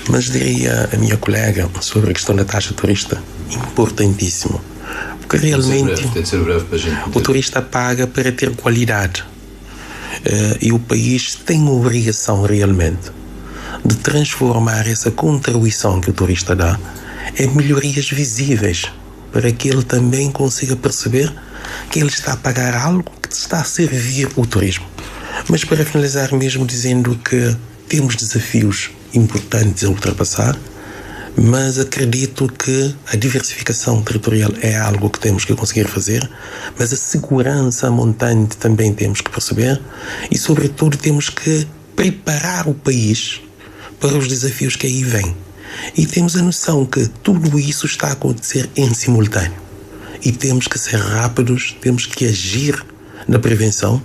Mas diria a minha colega sobre a questão da taxa turista, importantíssimo. Porque realmente o turista paga para ter qualidade. E o país tem a obrigação realmente de transformar essa contribuição que o turista dá em melhorias visíveis, para que ele também consiga perceber que ele está a pagar algo que está a servir o turismo. Mas para finalizar mesmo dizendo que temos desafios importantes a ultrapassar, mas acredito que a diversificação territorial é algo que temos que conseguir fazer, mas a segurança montante também temos que perceber e, sobretudo, temos que preparar o país para os desafios que aí vêm. E temos a noção que tudo isso está a acontecer em simultâneo. E temos que ser rápidos, temos que agir na prevenção,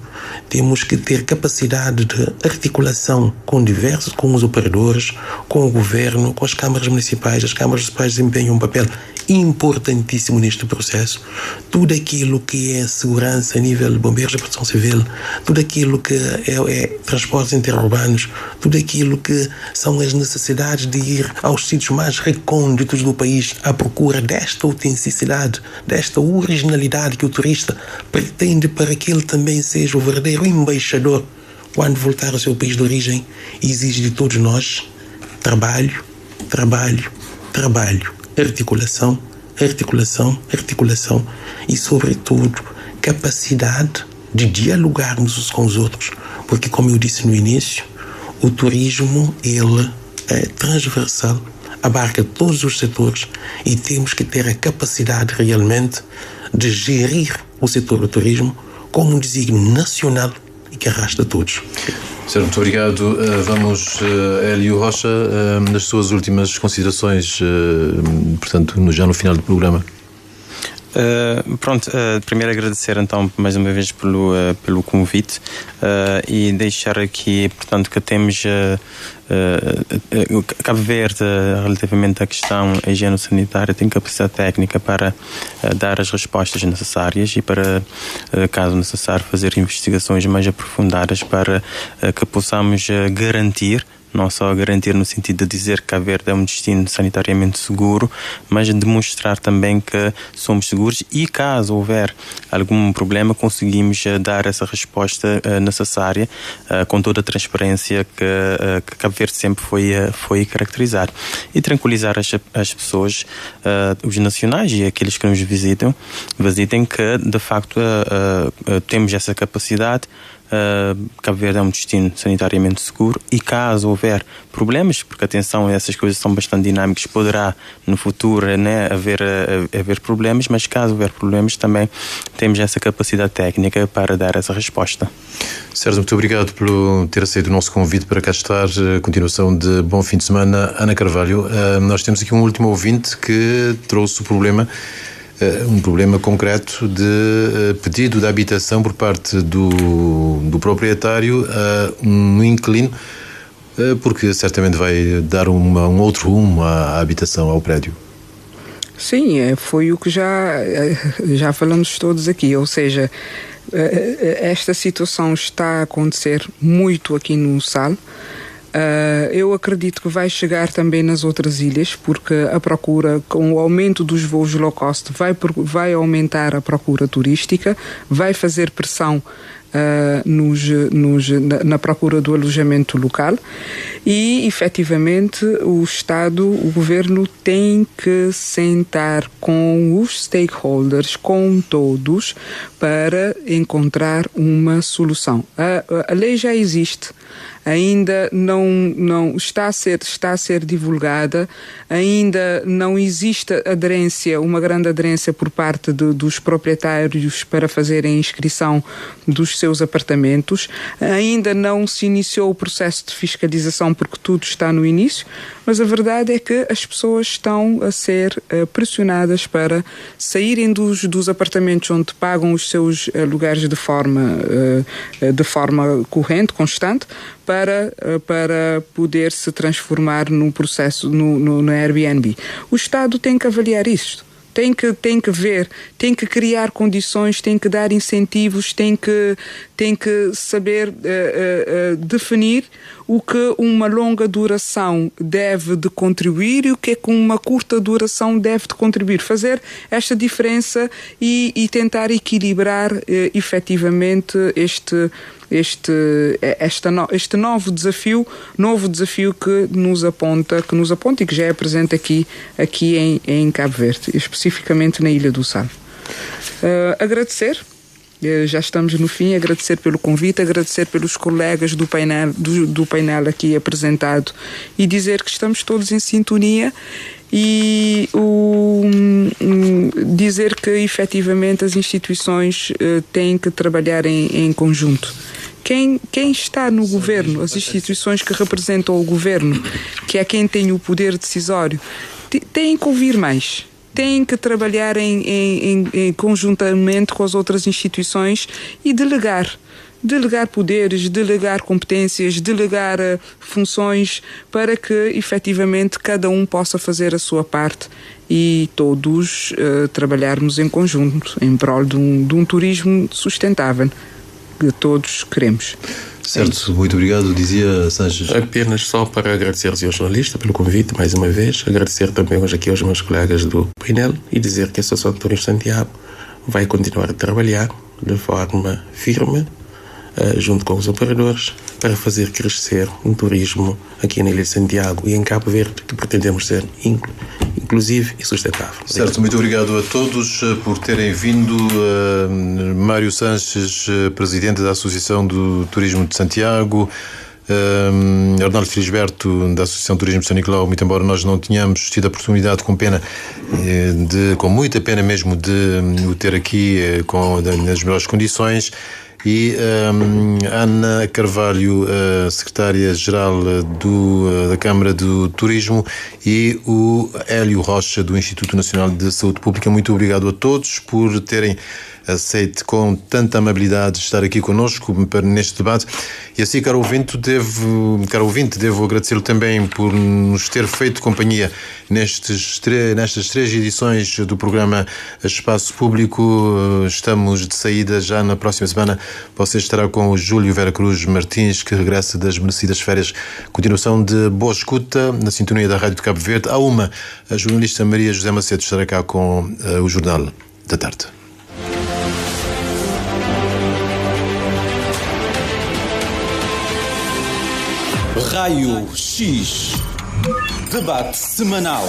temos que ter capacidade de articulação com os operadores, com o governo, com as câmaras municipais. As câmaras municipais desempenham um papel importantíssimo neste processo. Tudo aquilo que é segurança a nível de bombeiros de proteção civil, tudo aquilo que é transportes interurbanos, tudo aquilo que são as necessidades de ir aos sítios mais recônditos do país à procura desta autenticidade, desta originalidade que o turista pretende, para que ele também seja o verdadeiro embaixador quando voltar ao seu país de origem. Exige de todos nós trabalho, trabalho, trabalho, articulação, articulação, articulação e, sobretudo, capacidade de dialogarmos uns com os outros, porque, como eu disse no início, o turismo, ele é transversal, abarca todos os setores e temos que ter a capacidade realmente de gerir o setor do turismo como um desígnio nacional e que arrasta todos. Senhor, muito obrigado. Vamos, Hélio Rocha, nas suas últimas considerações, portanto, já no final do programa. Primeiro agradecer então mais uma vez pelo convite e deixar aqui, portanto, que temos Cabo Verde, relativamente à questão higieno-sanitária, tem capacidade técnica para dar as respostas necessárias e para, caso necessário, fazer investigações mais aprofundadas para que possamos garantir, não só garantir no sentido de dizer que Cabo Verde é um destino sanitariamente seguro, mas demonstrar também que somos seguros e, caso houver algum problema, conseguimos dar essa resposta necessária com toda a transparência que Cabo Verde sempre foi caracterizado. E tranquilizar as pessoas, os nacionais e aqueles que nos visitem que, de facto, temos essa capacidade. Cabo Verde é um destino sanitariamente seguro e, caso houver problemas, porque atenção, essas coisas são bastante dinâmicas, poderá no futuro haver problemas, mas caso houver problemas também temos essa capacidade técnica para dar essa resposta. Sérgio, muito obrigado por ter aceito o nosso convite para cá estar. Continuação de bom fim de semana. Ana Carvalho, nós temos aqui um último ouvinte que trouxe um problema concreto de pedido de habitação por parte do proprietário a um inquilino, porque certamente vai dar um outro rumo à habitação, ao prédio. Sim, foi o que já falamos todos aqui, ou seja, esta situação está a acontecer muito aqui no Sal. Eu acredito que vai chegar também nas outras ilhas, porque a procura, com o aumento dos voos low cost, vai aumentar a procura turística, vai fazer pressão na procura do alojamento local E, efetivamente, o Estado, o Governo tem que sentar com os stakeholders, com todos, para encontrar uma solução. A lei já existe. Ainda não está a ser divulgada, ainda não existe aderência, uma grande aderência por parte dos proprietários para fazerem a inscrição dos seus apartamentos, ainda não se iniciou o processo de fiscalização porque tudo está no início, mas a verdade é que as pessoas estão a ser pressionadas para saírem dos apartamentos onde pagam os seus lugares de forma corrente, constante, para poder se transformar num processo no Airbnb. O Estado tem que avaliar isto. Tem que ver, tem que criar condições, tem que dar incentivos, tem que saber definir o que uma longa duração deve de contribuir e o que é que uma curta duração deve de contribuir. Fazer esta diferença e tentar equilibrar efetivamente este novo desafio que nos aponta e que já é presente aqui em Cabo Verde, especificamente na Ilha do Sal. Agradecer, já estamos no fim, agradecer pelo convite, agradecer pelos colegas do painel aqui apresentado e dizer que estamos todos em sintonia e dizer que efetivamente as instituições têm que trabalhar em conjunto. Quem está no governo, as instituições que representam o governo, que é quem tem o poder decisório, têm que ouvir mais, têm que trabalhar em conjuntamente com as outras instituições e delegar poderes, delegar competências, delegar funções para que efetivamente cada um possa fazer a sua parte e todos trabalharmos em conjunto em prol de um turismo sustentável que todos queremos. Certo, muito obrigado, dizia Sanches. Apenas só para agradecer ao jornalista pelo convite, mais uma vez, agradecer também hoje aqui aos meus colegas do painel e dizer que a Associação de Turismo Santiago vai continuar a trabalhar de forma firme, junto com os operadores, para fazer crescer um turismo aqui na Ilha de Santiago e em Cabo Verde que pretendemos ser inclusivo e sustentável. Certo, muito obrigado a todos por terem vindo. Mário Sanches, presidente da Associação do Turismo de Santiago, Arnaldo Felisberto, da Associação de Turismo de São Nicolau, muito embora nós não tenhamos tido a oportunidade, com muita pena mesmo, de o ter aqui nas melhores condições, e Ana Carvalho, secretária-geral da Câmara do Turismo, e o Hélio Rocha, do Instituto Nacional de Saúde Pública. Muito obrigado a todos por terem aceito com tanta amabilidade estar aqui connosco neste debate. E assim, caro ouvinte, devo agradecer-lhe também por nos ter feito companhia nestas 3 edições do programa Espaço Público. Estamos de saída já na próxima semana. Você estará com o Júlio Vera Cruz Martins, que regressa das merecidas férias. Continuação de boa escuta na sintonia da Rádio de Cabo Verde. À 1, a jornalista Maria José Macedo estará cá com o Jornal da Tarde. Raio X. Debate semanal.